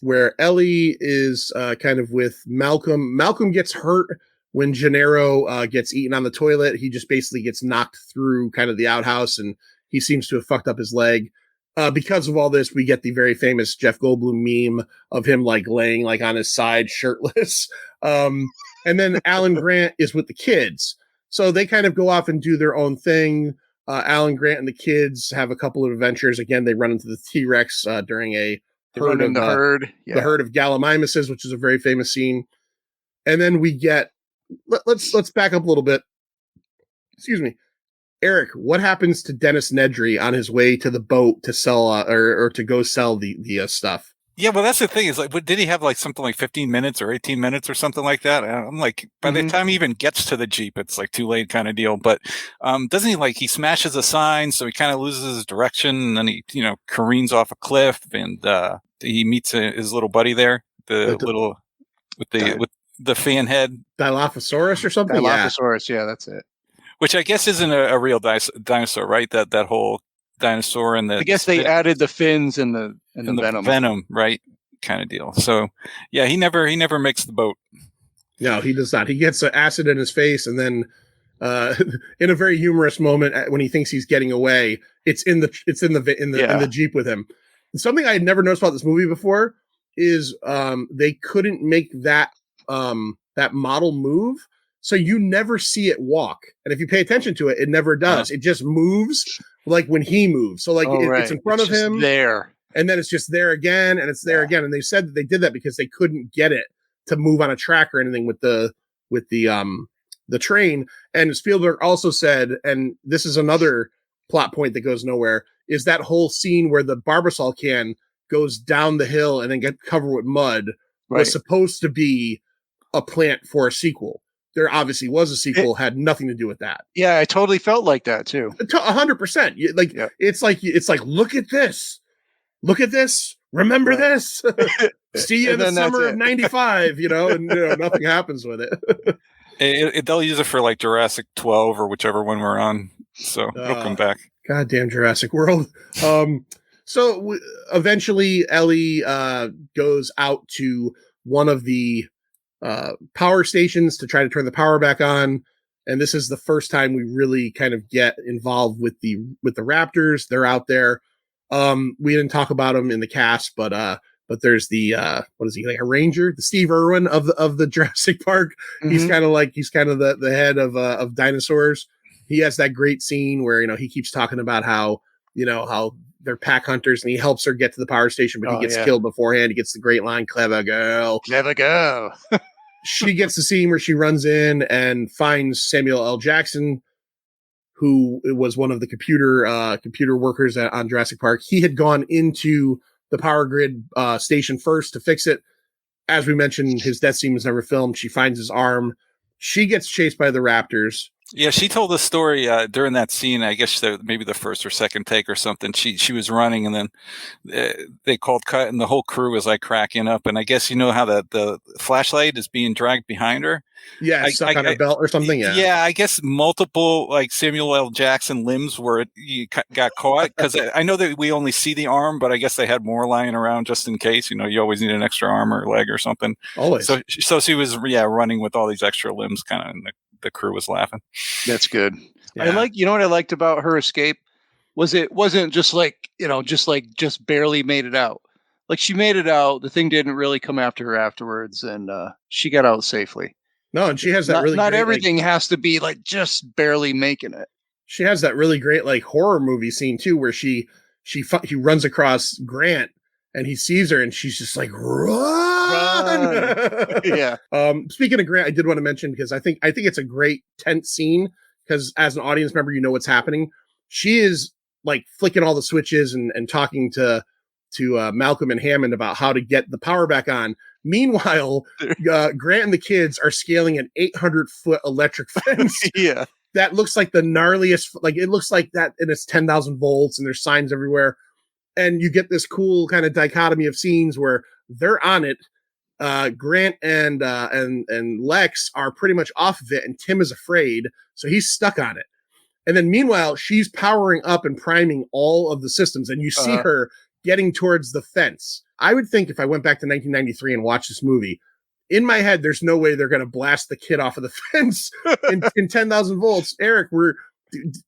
Where Ellie is kind of with Malcolm. Malcolm gets hurt when Gennaro gets eaten on the toilet. He just basically gets knocked through kind of the outhouse, and he seems to have fucked up his leg. Because of all this, we get the very famous Jeff Goldblum meme of him like laying like on his side shirtless. And then Alan Grant is with the kids. So they kind of go off and do their own thing. Alan Grant and the kids have a couple of adventures. Again, they run into the T-Rex during the herd of Gallimimuses, which is a very famous scene. And then we get, let's back up a little bit. Excuse me. Erik, what happens to Dennis Nedry on his way to the boat to sell or to go sell the stuff? Yeah, well, that's the thing is like, did he have like something like 15 minutes or 18 minutes or something like that? I'm like, by the time he even gets to the Jeep, it's like too late kind of deal. But doesn't he he smashes a sign, so he kind of loses his direction, and then he careens off a cliff, and he meets his little buddy there, with the fan head, Dilophosaurus or something. Dilophosaurus, yeah, that's it. Which I guess isn't a real dinosaur, right? That whole dinosaur and I guess they added the fins and the venom, right? Kind of deal. So yeah, he never makes the boat. No, he does not. He gets acid in his face, and then in a very humorous moment when he thinks he's getting away, it's in the Jeep with him. And something I had never noticed about this movie before is they couldn't make that model move. So you never see it walk. And if you pay attention to it, it never does. It just moves like when he moves. So it's in front of him there. And then it's just there again, and it's there again. And they said that they did that because they couldn't get it to move on a track or anything with the train. And Spielberg also said, and this is another plot point that goes nowhere, is that whole scene where the Barbasol can goes down the hill and then get covered with mud was supposed to be a plant for a sequel. There obviously was a sequel, had nothing to do with that. Yeah, I totally felt like that too. 100%. It's like, look at this. Remember this. See you in the summer of 95, and nothing happens with it. They'll use it for like Jurassic 12 or whichever one we're on. So it'll come back. Goddamn Jurassic World. So eventually Ellie goes out to one of the power stations to try to turn the power back on, and this is the first time we really kind of get involved with the raptors. They're out there. We didn't talk about them in the cast, but there's the what is he, like a ranger, the Steve Irwin of the Jurassic Park. Mm-hmm. He's kind of the head of dinosaurs. He has that great scene where he keeps talking about how they're pack hunters, and he helps her get to the power station, but he gets killed beforehand. He gets the great line, "Clever girl." She gets the scene where she runs in and finds Samuel L. Jackson, who was one of the computer workers on Jurassic Park. He had gone into the power grid station first to fix it. As we mentioned, his death scene was never filmed. She finds his arm. She gets chased by the raptors. Yeah, she told the story during that scene. I guess maybe the first or second take or something. She was running, and then they called cut, and the whole crew was like cracking up. And I guess how the flashlight is being dragged behind her. Yeah, stuck on her belt or something. Yeah, I guess multiple like Samuel L. Jackson limbs got caught, because I know that we only see the arm, but I guess they had more lying around just in case. You always need an extra arm or leg or something. Always. So she was running with all these extra limbs, kind of. And the crew was laughing. That's good. Yeah. What I liked about her escape was it wasn't just just barely made it out. Like, she made it out. The thing didn't really come after her afterwards, and she got out safely. No, and she has that not everything has to be like just barely making it. She has that really great like horror movie scene too, where she runs across Grant and he sees her, and she's just like, run! Yeah. Speaking of Grant, I did want to mention, because I think it's a great tense scene, because as an audience member, you know what's happening. She is like flicking all the switches and talking to Malcolm and Hammond about how to get the power back on. Meanwhile, Grant and the kids are scaling an 800-foot electric fence. Yeah. That looks like the gnarliest, like it looks like that, and it's 10,000 volts and there's signs everywhere. And you get this cool kind of dichotomy of scenes where they're on it. Grant and Lex are pretty much off of it, and Tim is afraid, so he's stuck on it. And then meanwhile, she's powering up and priming all of the systems, and you see her getting towards the fence. I would think if I went back to 1993 and watched this movie, in my head, there's no way they're going to blast the kid off of the fence in 10,000 volts. Eric,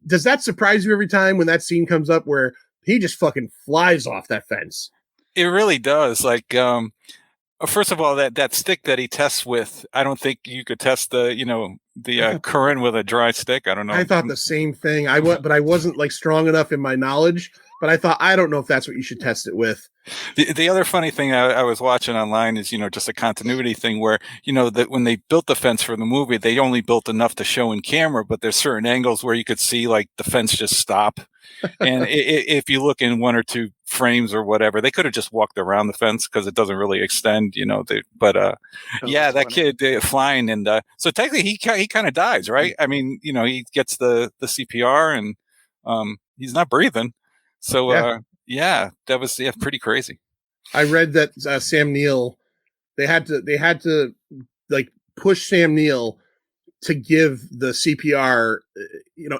does that surprise you every time when that scene comes up where he just fucking flies off that fence? It really does. Like, first of all, that stick that he tests with, I don't think you could test the current with a dry stick. I don't know. I thought the same thing. But I wasn't like strong enough in my knowledge. But I thought, I don't know if that's what you should test it with. The other funny thing I was watching online is, just a continuity thing where, that when they built the fence for the movie, they only built enough to show in camera, but there's certain angles where you could see like the fence just stop. And if you look in one or two frames or whatever, they could have just walked around the fence because it doesn't really extend, that kid flying. And so technically he kind of dies, right? I mean, he gets the CPR and he's not breathing. So, that was pretty crazy. I read that Sam Neill, they had to like push Sam Neill to give the CPR,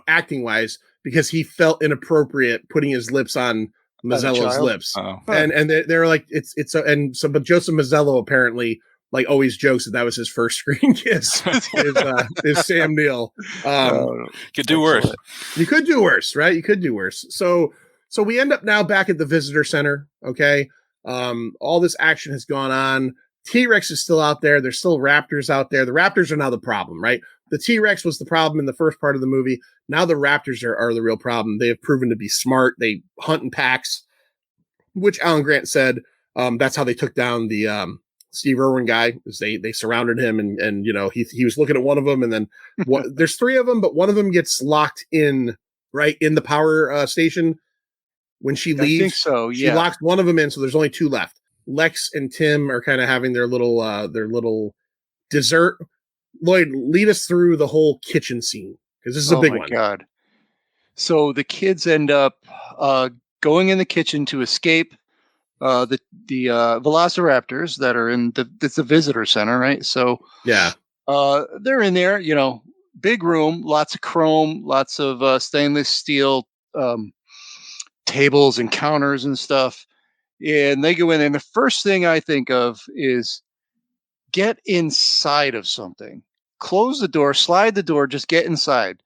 acting wise, because he felt inappropriate putting his lips on Mazzello's lips. Oh. And they're like, but Joseph Mazzello apparently like always jokes that was his first screen kiss is Sam Neill. Could do worse. You could do worse, right? You could do worse. So we end up now back at the visitor center. Okay. All this action has gone on. T-Rex is still out there. There's still raptors out there. The raptors are now the problem, right? The T-Rex was the problem in the first part of the movie. Now the raptors are the real problem. They have proven to be smart. They hunt in packs, which Alan Grant said, that's how they took down the, Steve Irwin guy, is they surrounded him and he was looking at one of them, and then there's three of them, but one of them gets locked in right in the power station when she leaves. I think so. Yeah. She locks one of them in, so there's only two left. Lex and Tim are kind of having their little dessert. Lloyd, lead us through the whole kitchen scene, because this is a big one. Oh my God! So the kids end up going in the kitchen to escape the velociraptors that are in it's a visitor center, right? So yeah, they're in there. Big room, lots of chrome, lots of stainless steel tables and counters and stuff. And they go in, and the first thing I think of is get inside of something. Close the door, slide the door, just get inside.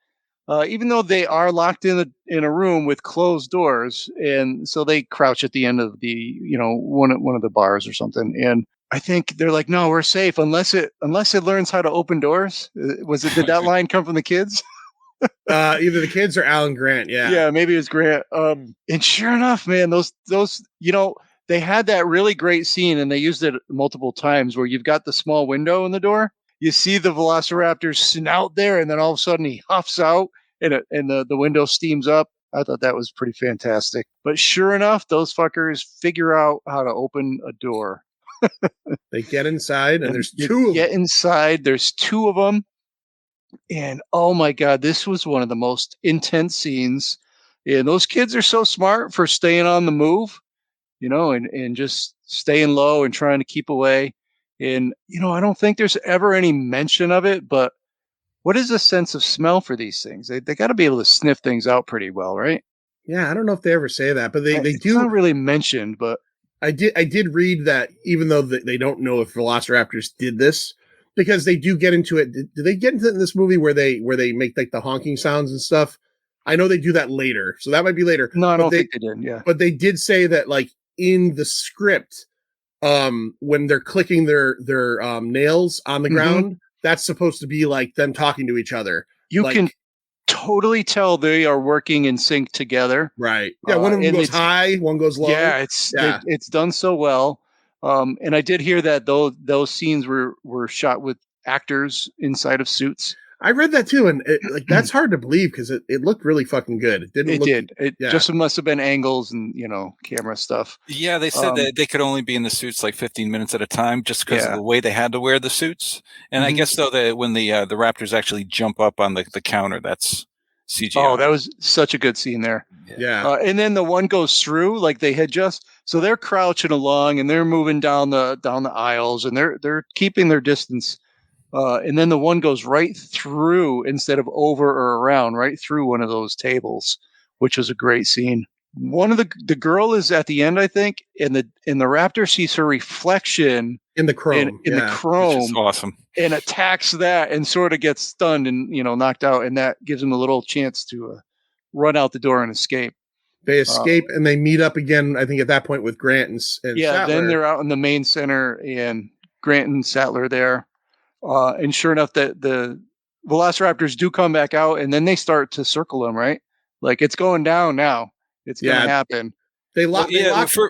Even though they are locked in a room with closed doors, and so they crouch at the end of the one of the bars or something. And I think they're like, no, we're safe unless it learns how to open doors. Did that line come from the kids? Either the kids or Alan Grant. Yeah, maybe it was Grant. And sure enough, man, those they had that really great scene, and they used it multiple times, where you've got the small window in the door. You see the velociraptor's snout there, and then all of a sudden he huffs out, and the window steams up. I thought that was pretty fantastic. But sure enough, those fuckers figure out how to open a door. They get inside, and there's two. Get inside. There's two of them. And oh my God, this was one of the most intense scenes. And those kids are so smart for staying on the move, and just staying low and trying to keep away. And, I don't think there's ever any mention of it, but what is the sense of smell for these things? They got to be able to sniff things out pretty well, right? Yeah, I don't know if they ever say that, but they do. It's not really mentioned, but I did read that even though they don't know if velociraptors did this, because they do get into it. Do they get into it in this movie where they make like the honking sounds and stuff? I know they do that later, so that might be later. No, I don't think they did. Yeah, but they did say that like in the script, when they're clicking their nails on the ground, that's supposed to be like them talking to each other. totally tell they are working in sync together. Right. Yeah. One of them and goes high, one goes low. Yeah, Yeah. it's done so well. And I did hear that those scenes were shot with actors inside of suits. I read that too, and that's hard to believe because it looked really fucking good. It didn't. It just must have been angles and camera stuff. Yeah, they said that they could only be in the suits like 15 minutes at a time, just because of the way they had to wear the suits. And I guess though that when the Raptors actually jump up on the counter, that's CGI. Oh, that was such a good scene there. Yeah. And then the one goes through, like they had so they're crouching along and they're moving down the aisles and they're keeping their distance. And then the one goes right through instead of over or around, right through one of those tables, which was a great scene. One of the girl is at the end, I think, and the Raptor sees her reflection in the chrome, in the chrome, which is awesome, and attacks that and sort of gets stunned and knocked out, and that gives him a little chance to run out the door and escape. They escape and they meet up again. I think at that point with Grant and Sattler. Then they're out in the main center and Grant and Sattler there. And sure enough, the Velociraptors do come back out, and then they start to circle them. Right, like it's going down now. It's going to happen. They lock.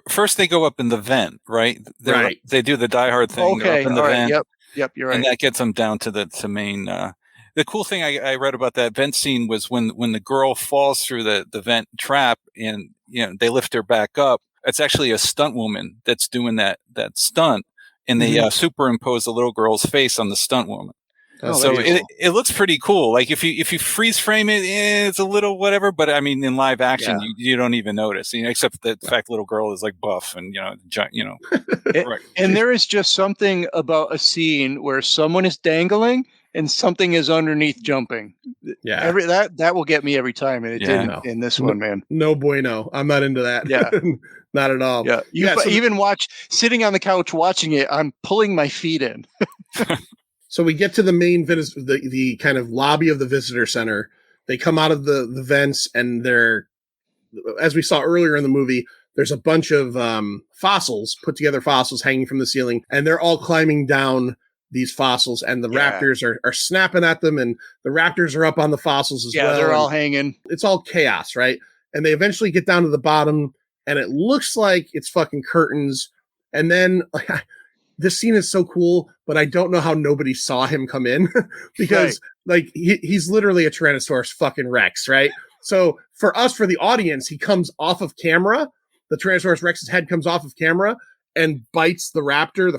First, they go up in the vent. Right, right. They do the Die Hard thing. Okay, up in the vent. Yep. You're right. And that gets them down to the main. The cool thing I read about that vent scene was when the girl falls through the vent trap, and they lift her back up. It's actually a stunt woman that's doing that stunt. And they superimpose the little girl's face on the stunt woman. So it looks pretty cool. Like if you freeze frame it, it's a little whatever. But I mean, in live action, you don't even notice. Except the fact the little girl is like buff and giant. Right. And there is just something about a scene where someone is dangling and something is underneath jumping. Yeah, that will get me every time, and it didn't in this one, man. No bueno. I'm not into that. Yeah. Not at all. Yeah. Even sitting on the couch watching it, I'm pulling my feet in. So we get to the main the kind of lobby of the visitor center. They come out of the vents, and they're, as we saw earlier in the movie, there's a bunch of put together fossils hanging from the ceiling, and they're all climbing down these fossils, and the Raptors are snapping at them, and the Raptors are up on the fossils as well. Yeah, they're all hanging. It's all chaos, right? And they eventually get down to the bottom, and it looks like it's fucking curtains. And then this scene is so cool, but I don't know how nobody saw him come in because he's literally a Tyrannosaurus fucking Rex, right? So for the audience, he comes off of camera. The Tyrannosaurus Rex's head comes off of camera and bites the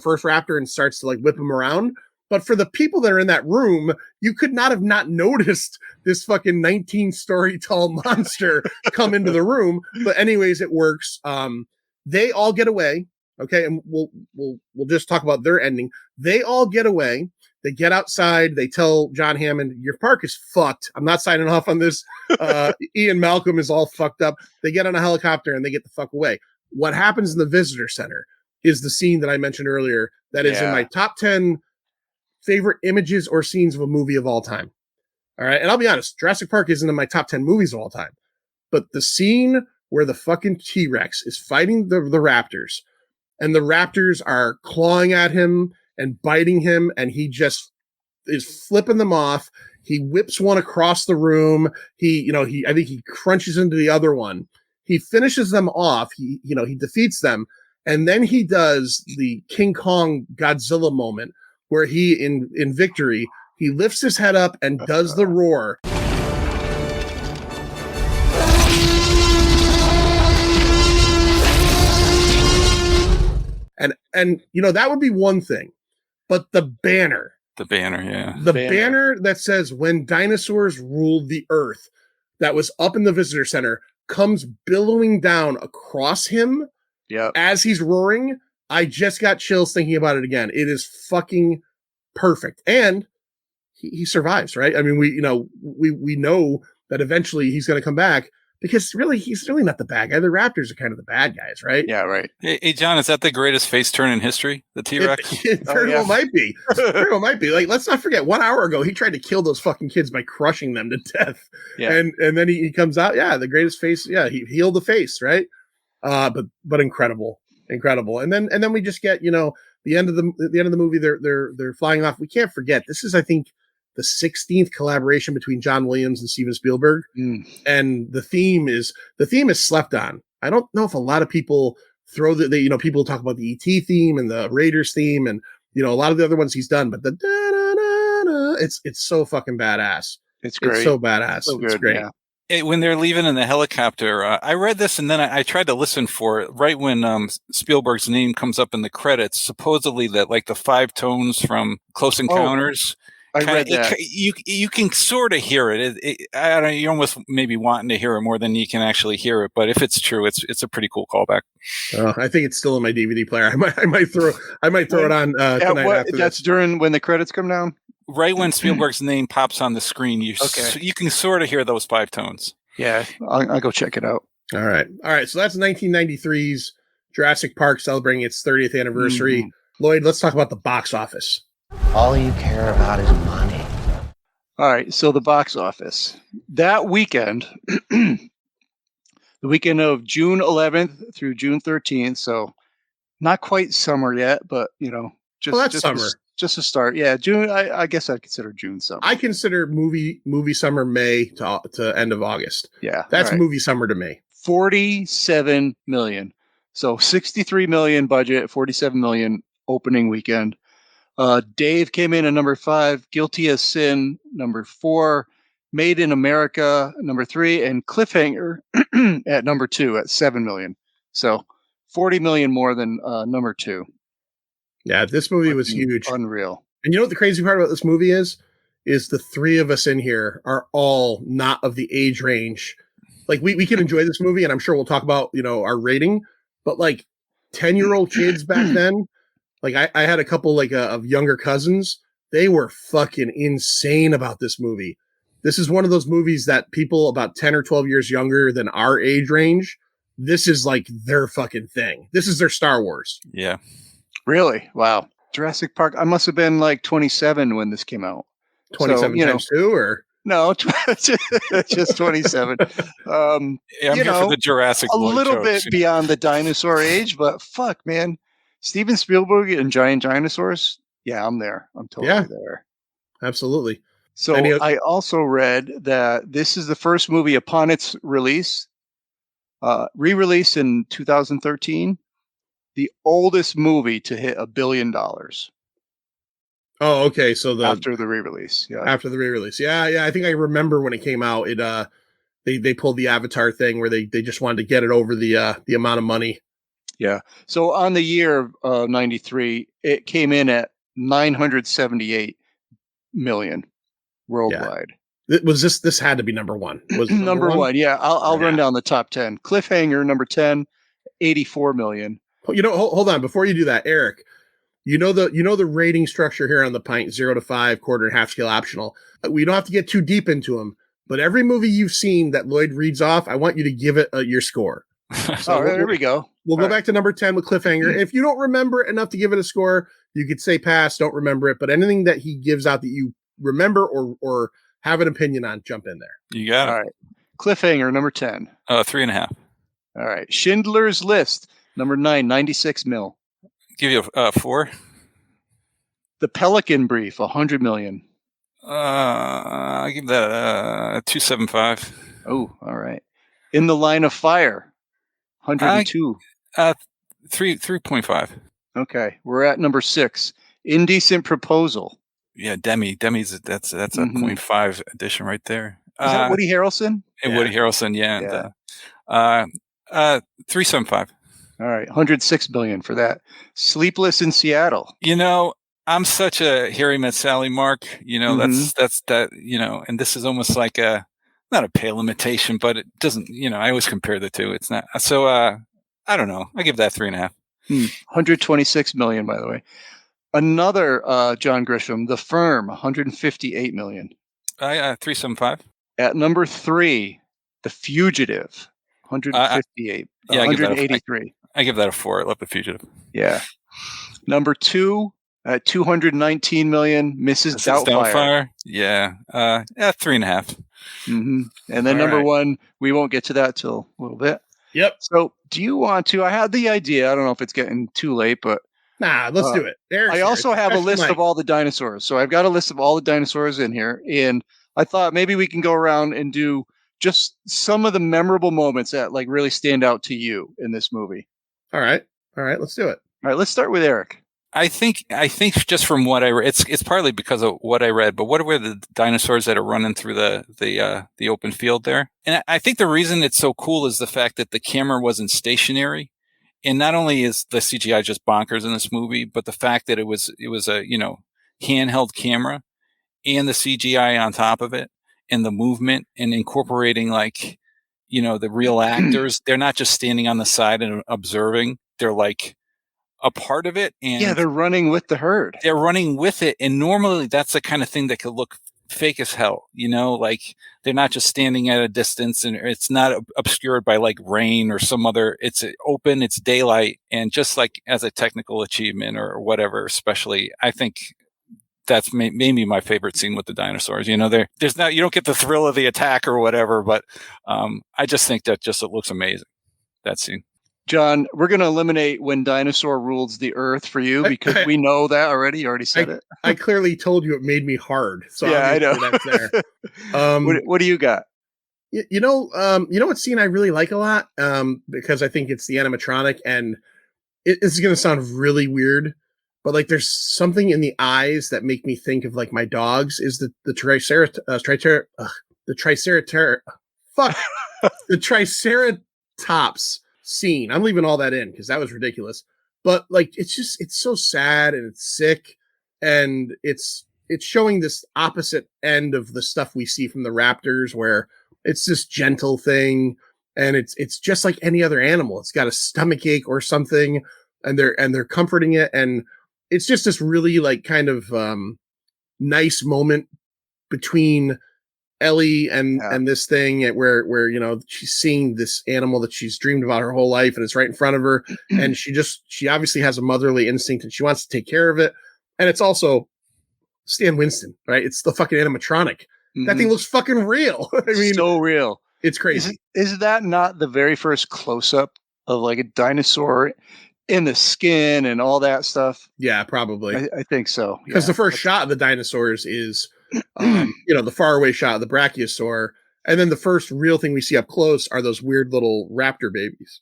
first raptor, and starts to whip him around. But for the people that are in that room, you could not have not noticed this fucking 19-story tall monster come into the room. But anyways, it works. They all get away. Okay, and we'll just talk about their ending. They all get away. They get outside. They tell John Hammond, "Your park is fucked. I'm not signing off on this." Ian Malcolm is all fucked up. They get on a helicopter and they get the fuck away. What happens in the visitor center is the scene that I mentioned earlier. That is in my top 10 favorite images or scenes of a movie of all time. All right. And I'll be honest, Jurassic Park isn't in my top 10 movies of all time, but the scene where the fucking T-Rex is fighting the Raptors, and the Raptors are clawing at him and biting him, and he just is flipping them off. He whips one across the room. I think he crunches into the other one. He finishes them off. He defeats them. And then he does the King Kong Godzilla moment where he, in victory, he lifts his head up and does the roar. And that would be one thing, but the banner. The banner, yeah. The banner that says "When Dinosaurs Ruled the Earth," that was up in the visitor center, comes billowing down across him as he's roaring. I just got chills thinking about it again. It is fucking perfect. And he survives, right? I mean, we know that eventually he's going to come back, because really, he's really not the bad guy. The Raptors are kind of the bad guys, right? Yeah, right. Hey, John, is that the greatest face turn in history? The T-Rex? It very well might be. Very well might be. Let's not forget, 1 hour ago, he tried to kill those fucking kids by crushing them to death. Yeah. And then he comes out, the greatest face. Yeah, he healed the face, right? But incredible. And then we just get, the end of the movie, they're flying off. We can't forget, this is, I think, the 16th collaboration between John Williams and Steven Spielberg. And the theme is slept on. I don't know if a lot of people throw people talk about the ET theme and the Raiders theme and, a lot of the other ones he's done, but the it's so fucking badass. It's great. It's so badass. So it's good, great. yeah. When they're leaving in the helicopter, I read this and then I tried to listen for it. Right when Spielberg's name comes up in the credits, supposedly that like the 5 tones from Close Encounters. I read that. You can sort of hear it. I don't know, you're almost maybe wanting to hear it more than you can actually hear it. But if it's true, it's a pretty cool callback. I think it's still in my DVD player. I might throw it on tonight. After that's this. during when the credits come down. Right when Spielberg's name pops on the screen, you can sort of hear those 5 tones. Yeah, I'll go check it out. All right. So that's 1993's Jurassic Park celebrating its 30th anniversary. Lloyd, let's talk about the box office. All you care about is money. All right, so the box office. That weekend, the weekend of June 11th through June 13th, so not quite summer yet, but, that's summer. Just a start. Yeah, June, I guess I'd consider June summer. I consider movie summer May to end of August. Yeah. That's movie summer to me. 47 million. So 63 million budget, 47 million opening weekend. Dave came in at number 5, Guilty as Sin, number 4, Made in America, number 3, and Cliffhanger at number 2 at 7 million. So 40 million more than number 2. Yeah, this movie was huge. Unreal. And you know what the crazy part about this movie is the 3 of us in here are all not of the age range. Like we can enjoy this movie, and I'm sure we'll talk about, our rating, but like 10-year-old kids back then, like I had a couple of younger cousins. They were fucking insane about this movie. This is one of those movies that people about 10 or 12 years younger than our age range, this is like their fucking thing. This is their Star Wars. Yeah. Really? Wow. Jurassic Park. I must have been like 27 when this came out. 27 times 2 or? No, just 27. I'm here for the Jurassic a little bit beyond the dinosaur age, but fuck, man. Steven Spielberg and giant dinosaurs. Yeah, I'm there. I'm totally there. Absolutely. So I also read that this is the first movie upon its release, re-release in 2013, the oldest movie to hit $1 billion. Oh, okay. So after the re-release, after the re-release, yeah. I think I remember when it came out. It they pulled the Avatar thing where they just wanted to get it over the amount of money. Yeah. So on the year of 93, it came in at 978 million worldwide. Yeah. This had to be number 1. Was number one? Yeah. I'll run down the top 10. Cliffhanger, number 10, 84 million. Hold on before you do that, Eric. You know the rating structure here on the Pint, 0 to 5, quarter and half scale optional. We don't have to get too deep into them, but every movie you've seen that Lloyd reads off, I want you to give it your score. So there we go. We'll go back to number 10 with Cliffhanger. If you don't remember it enough to give it a score, you could say pass, don't remember it. But anything that he gives out that you remember or have an opinion on, jump in there. You got it. All right. Cliffhanger, number 10. 3.5. All right. Schindler's List, number 9, 96 mil. Give you a 4. The Pelican Brief, 100 million. I'll give that a 2.75. Oh, all right. In the Line of Fire, 102. 3.5. Okay, we're at number 6. Indecent Proposal. Yeah, Demi's that's a 0.5 edition right there. Is that Woody Harrelson? Woody Harrelson, yeah. And, 3.75. All right, 106 billion for that. Sleepless in Seattle. I'm such a Harry Met Sally mark. That's that. And this is almost like not a pale imitation, but it doesn't. I always compare the two. It's not. So I don't know. I give that 3.5. 126 million, by the way. Another John Grisham, The Firm, 158 million. 3.75. At number 3, The Fugitive, 158. 183. I give that a 4. I love The Fugitive. Yeah. Number 2 at 219 million, Mrs. Doubtfire. Yeah. 3.5. And then number 1, we won't get to that till a little bit. Yep. So do you want to, I had the idea, I don't know if it's getting too late, but Nah, let's do it. I also have a list of all the dinosaurs. So I've got a list of all the dinosaurs in here. And I thought maybe we can go around and do just some of the memorable moments that like really stand out to you in this movie. All right. Let's do it. All right, let's start with Erik. I think just from what I read, it's partly because of what I read. But what were the dinosaurs that are running through the open field there? And I think the reason it's so cool is the fact that the camera wasn't stationary, and not only is the CGI just bonkers in this movie, but the fact that it was a handheld camera and the CGI on top of it and the movement and incorporating like the real actors. They're not just standing on the side and observing. They're like a part of it, and they're running with the herd. They're running with it, and normally that's the kind of thing that could look fake as hell. Like they're not just standing at a distance, and it's not obscured by like rain or some other. It's open, it's daylight, and just like as a technical achievement or whatever, especially, I think that's maybe my favorite scene with the dinosaurs. There's not, you don't get the thrill of the attack or whatever, but I just think that it looks amazing, that scene. John, we're going to eliminate when dinosaur rules the earth for you because we know that already. You already said it. I clearly told you it made me hard. So yeah, I know. That's there. What do you got? You know what scene I really like a lot? Because I think it's the animatronic, and it's going to sound really weird, but like there's something in the eyes that make me think of like my dogs. Is the Triceratops scene. I'm leaving all that in because that was ridiculous. But like it's so sad and it's sick, and it's showing this opposite end of the stuff we see from the raptors, where it's this gentle thing, and it's just like any other animal. It's got a stomach ache or something, and they're comforting it, and it's just this really like kind of nice moment between Ellie and this thing where she's seeing this animal that she's dreamed about her whole life, and it's right in front of her, and she obviously has a motherly instinct and she wants to take care of it. And it's also Stan Winston, right? It's the fucking animatronic. Mm-hmm. That thing looks fucking real. I mean, so real. It's crazy. Is that not the very first close-up of like a dinosaur in the skin and all that stuff? Yeah, probably. I think so. Because the first shot of the dinosaurs is the faraway shot of the brachiosaur, and then the first real thing we see up close are those weird little raptor babies.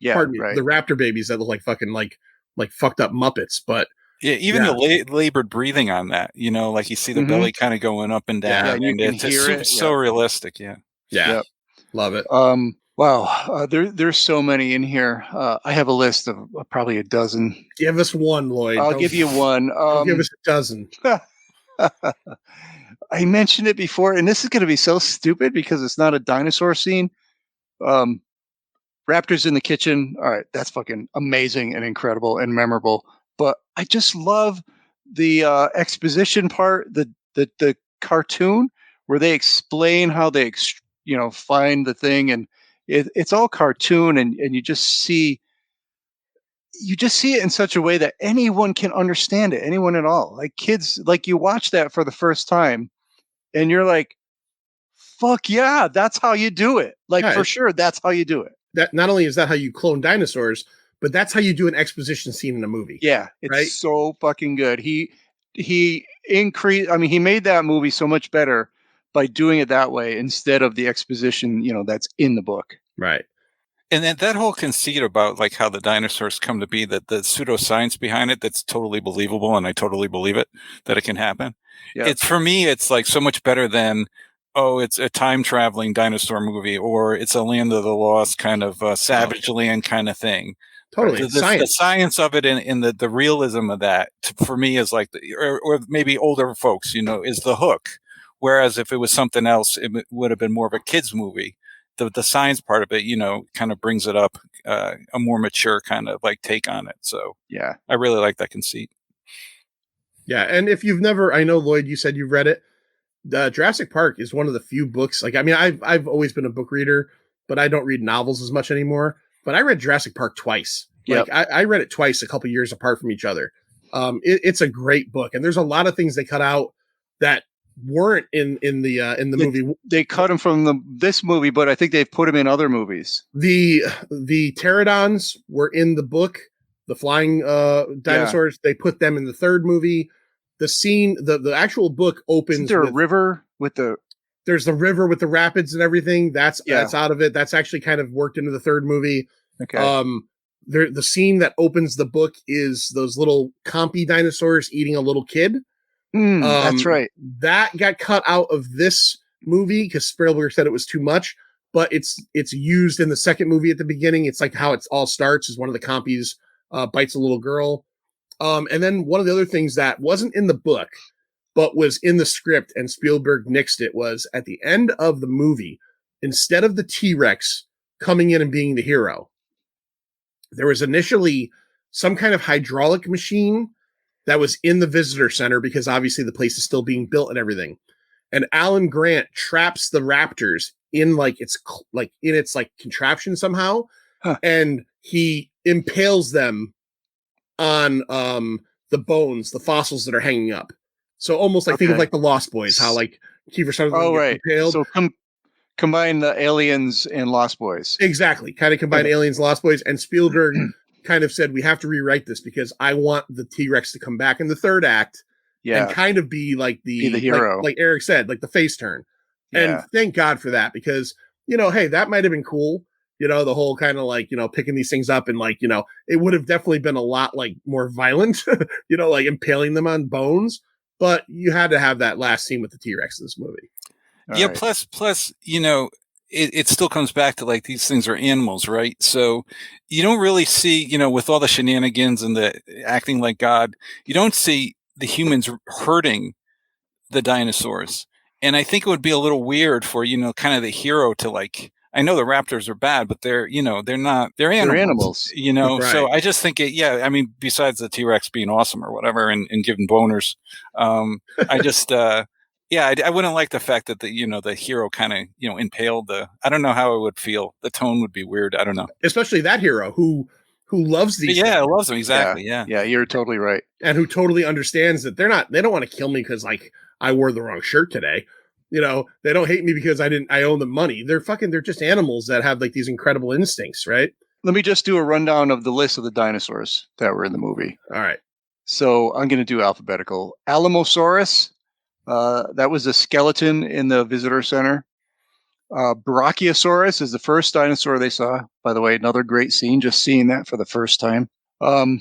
Yeah, pardon me, right. The raptor babies that look like fucking like fucked up Muppets. But the labored breathing on that, like you see the belly kind of going up and down, and it's so realistic. Yeah. Yep. Love it. Wow, there's so many in here. I have a list of probably a dozen. Give us one, Lloyd. I'll give you one. Give us a dozen. I mentioned it before, and this is going to be so stupid because it's not a dinosaur scene. Raptors in the kitchen. All right, that's fucking amazing and incredible and memorable. But I just love the exposition part, the cartoon where they explain how they find the thing, and it's all cartoon, and you just see it in such a way that anyone can understand it, anyone at all. Like kids, like you watch that for the first time and you're like, fuck yeah, that's how you do it. Like for sure, that's how you do it. That not only is that how you clone dinosaurs, but that's how you do an exposition scene in a movie. Yeah, it's so fucking good. He made that movie so much better by doing it that way instead of the exposition, that's in the book. Right. And then that whole conceit about like how the dinosaurs come to be, that the pseudoscience behind it, that's totally believable, and I totally believe it that it can happen. Yeah. For me, it's like so much better than, it's a time traveling dinosaur movie, or it's a Land of the Lost kind of Savage Land kind of thing. Totally, the science of it and the realism of that for me is like, or maybe older folks, is the hook. Whereas if it was something else, it would have been more of a kids movie. The science part of it, kind of brings it up, a more mature kind of like take on it. So yeah, I really like that conceit. Yeah. And if you've never, I know, Lloyd, you said you've read it. Jurassic Park is one of the few books. Like, I mean, I've always been a book reader, but I don't read novels as much anymore. But I read Jurassic Park twice. Like I read it twice, a couple years apart from each other. It's a great book. And there's a lot of things they cut out that weren't in the movie. They cut them from this movie, but I think they've put them in other movies. The pterodons were in the book. the flying dinosaurs. They put them in the third movie. The scene, the actual book opens. Isn't there a river with the? There's the river with the rapids and everything. That's out of it. That's actually kind of worked into the third movie. Okay. The scene that opens the book is those little compy dinosaurs eating a little kid. That's right. That got cut out of this movie because Spielberg said it was too much. But it's used in the second movie at the beginning. It's like how it all starts is one of the compies bites a little girl. And then one of the other things that wasn't in the book, but was in the script and Spielberg nixed it was at the end of the movie, instead of the T-Rex coming in and being the hero, there was initially some kind of hydraulic machine that was in the visitor center because obviously the place is still being built and everything. And Alan Grant traps the raptors in its contraption somehow. And he impales them on the bones, the fossils that are hanging up. So almost like think of like the Lost Boys, how like Kiefer Sutherland gets impaled. So combine the Aliens and Lost Boys. Exactly. Kind of combine Aliens, Lost Boys, and Spielberg kind of said, we have to rewrite this because I want the T-Rex to come back in the third act and kind of be like the hero. Like Erik said, like the face turn. Yeah. And thank God for that because, hey, that might have been cool. The whole kind of like, picking these things up and like, it would have definitely been a lot like more violent, like impaling them on bones. But you had to have that last scene with the T-Rex in this movie. All right. Plus, it still comes back to like these things are animals, right? So you don't really see, with all the shenanigans and the acting like God, you don't see the humans hurting the dinosaurs. And I think it would be a little weird for, kind of the hero to like, I know the raptors are bad, but they're animals. They're animals. Right. So I just think besides the T-Rex being awesome or whatever and giving boners, I just, I wouldn't like the fact that the hero kind of, impaled I don't know how it would feel. The tone would be weird. I don't know. Especially that hero who loves these. Yeah, loves them. Exactly. Yeah. Yeah. You're totally right. And who totally understands that they don't want to kill me because like I wore the wrong shirt today. They don't hate me because I owe them money. They're just animals that have like these incredible instincts, right? Let me just do a rundown of the list of the dinosaurs that were in the movie. All right. So I'm going to do alphabetical. Alamosaurus, that was a skeleton in the visitor center. Brachiosaurus is the first dinosaur they saw. By the way, another great scene, just seeing that for the first time.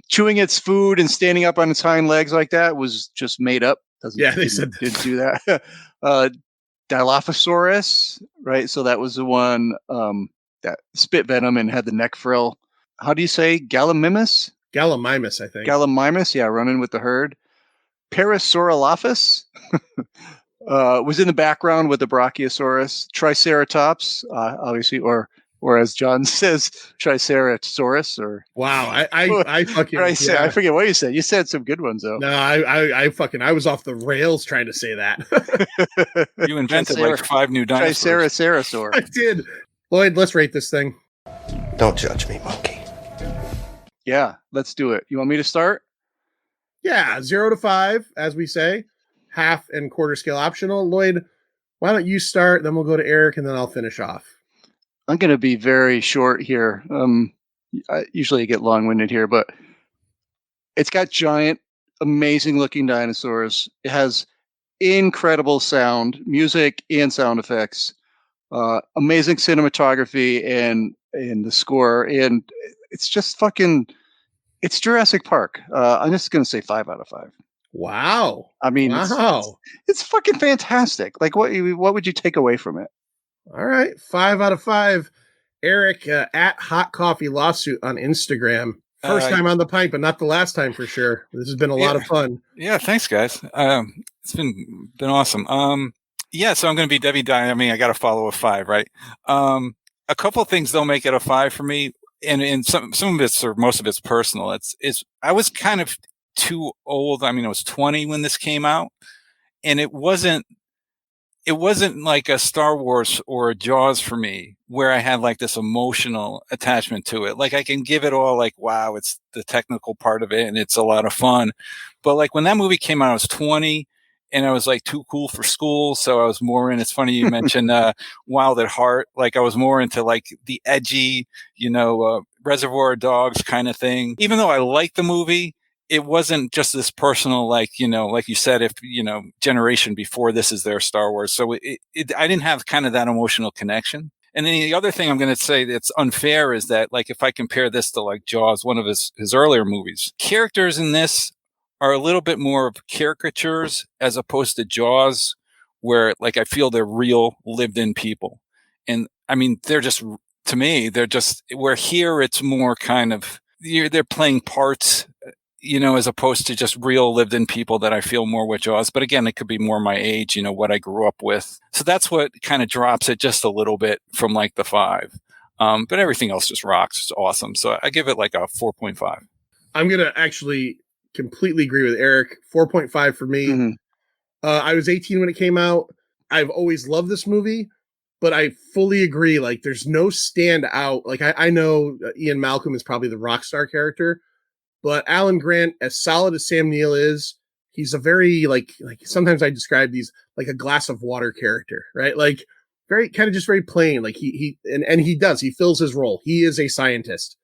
Chewing its food and standing up on its hind legs like that was just made up. Didn't do that. Dilophosaurus, right? So that was the one that spit venom and had the neck frill. How do you say Gallimimus? Gallimimus, I think. Gallimimus, yeah, running with the herd. Parasaurolophus was in the background with the Brachiosaurus. Triceratops, obviously, or as John says, Triceratosaurus. Or wow, I fucking I forget what you said. You said some good ones though. No, I was off the rails trying to say that. You invented like 5 new dinosaurs. Triceratosaur. I did. Lloyd, let's rate this thing. Don't judge me, monkey. Yeah, let's do it. You want me to start? Yeah, 0 to 5, as we say. Half and quarter scale optional. Lloyd, why don't you start? Then we'll go to Erik, and then I'll finish off. I'm going to be very short here. I usually get long-winded here, but it's got giant, amazing-looking dinosaurs. It has incredible sound, music, and sound effects. Amazing cinematography and the score, and it's just it's Jurassic Park. I'm just going to say 5 out of 5. Wow. I mean, it's fucking fantastic. Like, what would you take away from it? All right, 5 out of 5. Erik at Hot Coffee Lawsuit on Instagram. First time on the pint, but not the last time for sure. This has been a lot of fun. Yeah, thanks, guys. It's been awesome. So I'm going to be Debbie Dye. I mean, I got to follow a 5, right? A couple of things don't make it a 5 for me, and some of it's or most of it's personal. It's I was kind of too old. I mean, I was 20 when this came out, and it wasn't like a Star Wars or a Jaws for me where I had like this emotional attachment to it. Like I can give it all like, wow, it's the technical part of it and it's a lot of fun. But like when that movie came out, I was 20 and I was like too cool for school. So I was more in, it's funny you mentioned Wild at Heart. Like I was more into like the edgy, Reservoir Dogs kind of thing. Even though I like the movie, it wasn't just this personal, like you said, if, generation before this is their Star Wars. So I didn't have kind of that emotional connection. And then the other thing I'm going to say that's unfair is that, like, if I compare this to like Jaws, one of his earlier movies, characters in this are a little bit more of caricatures as opposed to Jaws, where like I feel they're real, lived in people. And I mean, they're just, to me, where here it's more kind of, they're playing parts, as opposed to just real lived in people that I feel more with Jaws. But again, it could be more my age, what I grew up with. So that's what kind of drops it just a little bit from like the 5. But everything else just rocks. It's awesome. So I give it like a 4.5. I'm going to actually completely agree with Eric. 4.5 for me. Mm-hmm. I was 18 when it came out. I've always loved this movie, but I fully agree. Like, there's no standout. Like, I know Ian Malcolm is probably the rock star character, but Alan Grant, as solid as Sam Neill is, he's a very like sometimes I describe these like a glass of water character, right? Like, very kind of just very plain. Like he fills his role. He is a scientist.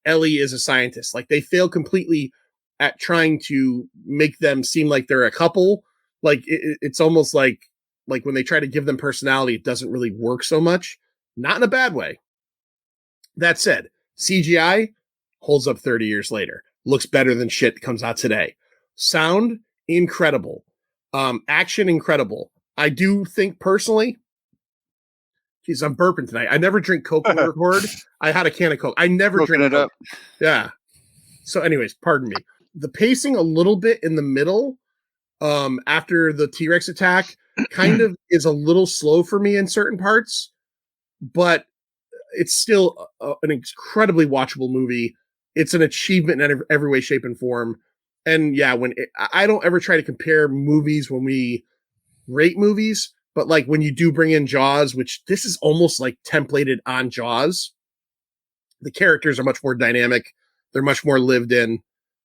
Ellie is a scientist. Like, they fail completely at trying to make them seem like they're a couple. Like, it's almost like when they try to give them personality, it doesn't really work so much. Not in a bad way. That said, CGI holds up 30 years later. Looks better than shit that comes out today. Sound, incredible. Action, incredible. I do think personally, geez, I'm burping tonight. I never drink Coke when I record. I had a can of Coke. I never Cooking drink it Coke. up. Yeah. So anyways, pardon me. The pacing a little bit in the middle, after the T-Rex attack, kind of is a little slow for me in certain parts, but it's still an incredibly watchable movie. It's an achievement in every way, shape, and form. And yeah, I don't ever try to compare movies when we rate movies, but like when you do bring in Jaws, which this is almost like templated on Jaws, the characters are much more dynamic. They're much more lived in.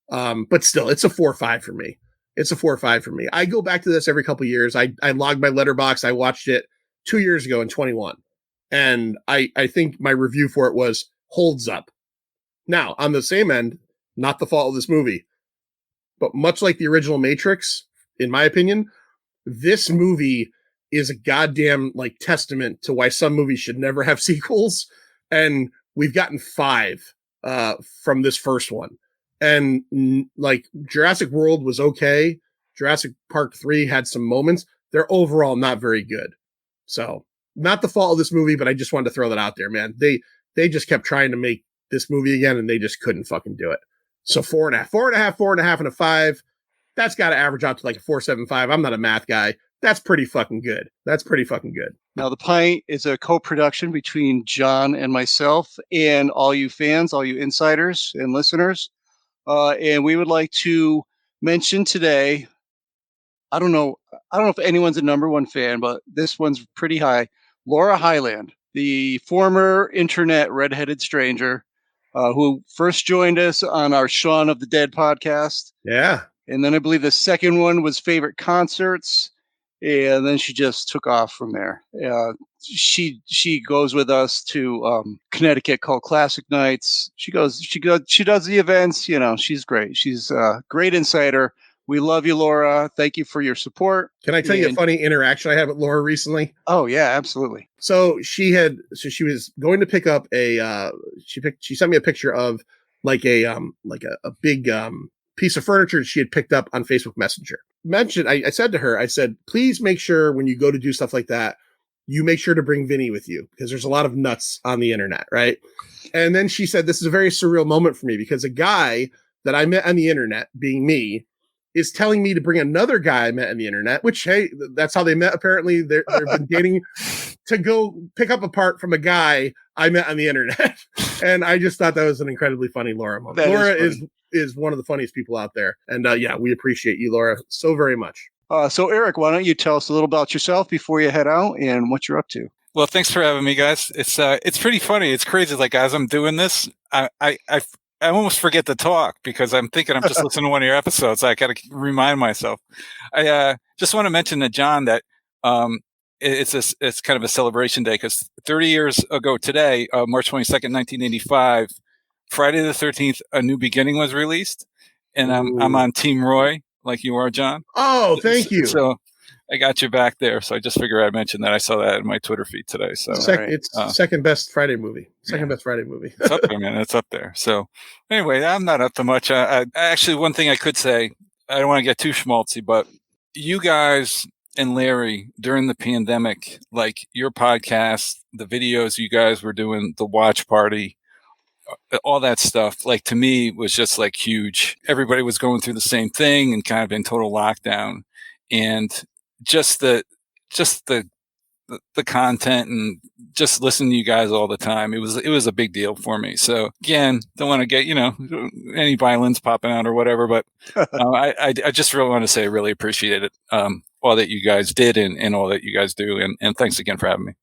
But still, it's a 4.5 for me. It's a 4.5 for me. I go back to this every couple of years. I log my letterbox. I watched it 2 years ago in 21. And I think my review for it was holds up. Now, on the same end, not the fault of this movie, but much like the original Matrix, in my opinion, this movie is a goddamn like testament to why some movies should never have sequels. And we've gotten 5 from this first one. And like Jurassic World was okay. Jurassic Park 3 had some moments. They're overall not very good. So not the fault of this movie, but I just wanted to throw that out there, man. They just kept trying to make this movie again, and they just couldn't fucking do it. So 4.5, and a 5. That's got to average out to like a 4.75. I'm not a math guy. That's pretty fucking good. Now, The Pint is a co-production between John and myself and all you fans, all you insiders and listeners. And we would like to mention today, I don't know if anyone's a number one fan, but this one's pretty high. Laura Hyland, the former internet redheaded stranger, who first joined us on our Shaun of the Dead podcast. Yeah. And then I believe the second one was favorite concerts. And then she just took off from there. She goes with us to Connecticut called Classic Nights. She does the events. She's great. She's a great insider. We love you, Laura. Thank you for your support. Can I tell you a funny interaction I had with Laura recently? Oh yeah, absolutely. So she was going to pick up she sent me a picture of like a big piece of furniture she had picked up on Facebook Messenger. I said to her, please make sure when you go to do stuff like that, you make sure to bring Vinny with you, because there's a lot of nuts on the internet, right? And then she said, this is a very surreal moment for me, because a guy that I met on the internet, being me, is telling me to bring another guy I met on the internet, which, hey, that's how they met. Apparently they've been dating, to go pick up a part from a guy I met on the internet. And I just thought that was an incredibly funny Laura moment. Laura is one of the funniest people out there. And yeah, we appreciate you, Laura, so very much. So Eric, why don't you tell us a little about yourself before you head out and what you're up to? Well, thanks for having me, guys. It's pretty funny. It's crazy. Like, as I'm doing this, I almost forget to talk because I'm thinking I'm just listening to one of your episodes. I got to remind myself. I just want to mention to John that it's kind of a celebration day, because 30 years ago today, March 22nd, 1985, Friday the 13th, A New Beginning was released, and I'm on Team Roy, like you are, John. Oh, thank you. So I got you back there. So I just figured I'd mention that. I saw that in my Twitter feed today. So it's second best Friday movie. Best Friday movie. It's up there, man. It's up there. So anyway, I'm not up to much. I actually, one thing I could say, I don't want to get too schmaltzy, but you guys and Larry during the pandemic, like your podcast, the videos you guys were doing, the watch party, all that stuff, like to me was just like huge. Everybody was going through the same thing and kind of in total lockdown, and just the content and just listening to you guys all the time. It was a big deal for me. So again, don't want to get, any violence popping out or whatever, but I just really want to say I really appreciate it. All that you guys did and all that you guys do. And thanks again for having me.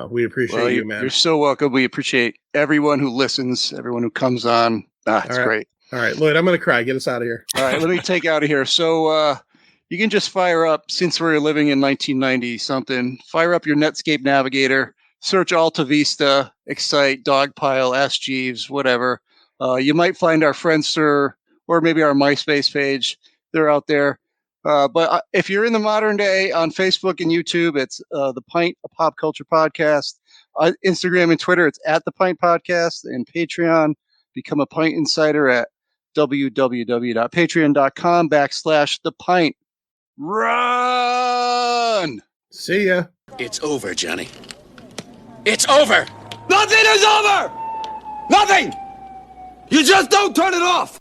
We appreciate you, man. You're so welcome. We appreciate everyone who listens, everyone who comes on. It's great. All right, Lloyd, I'm going to cry. Get us out of here. All right, let me take out of here. So you can just fire up, since we're living in 1990 something, fire up your Netscape Navigator, search Alta Vista, Excite, Dogpile, Ask Jeeves, whatever. You might find our Friendster or maybe our MySpace page. They're out there. But if you're in the modern day, on Facebook and YouTube, it's the Pint, a pop culture podcast. Instagram and Twitter, it's at the Pint Podcast. And Patreon, become a Pint Insider at www.patreon.com/the Pint. Run! See ya. It's over, Johnny. It's over! Nothing is over! Nothing! You just don't turn it off!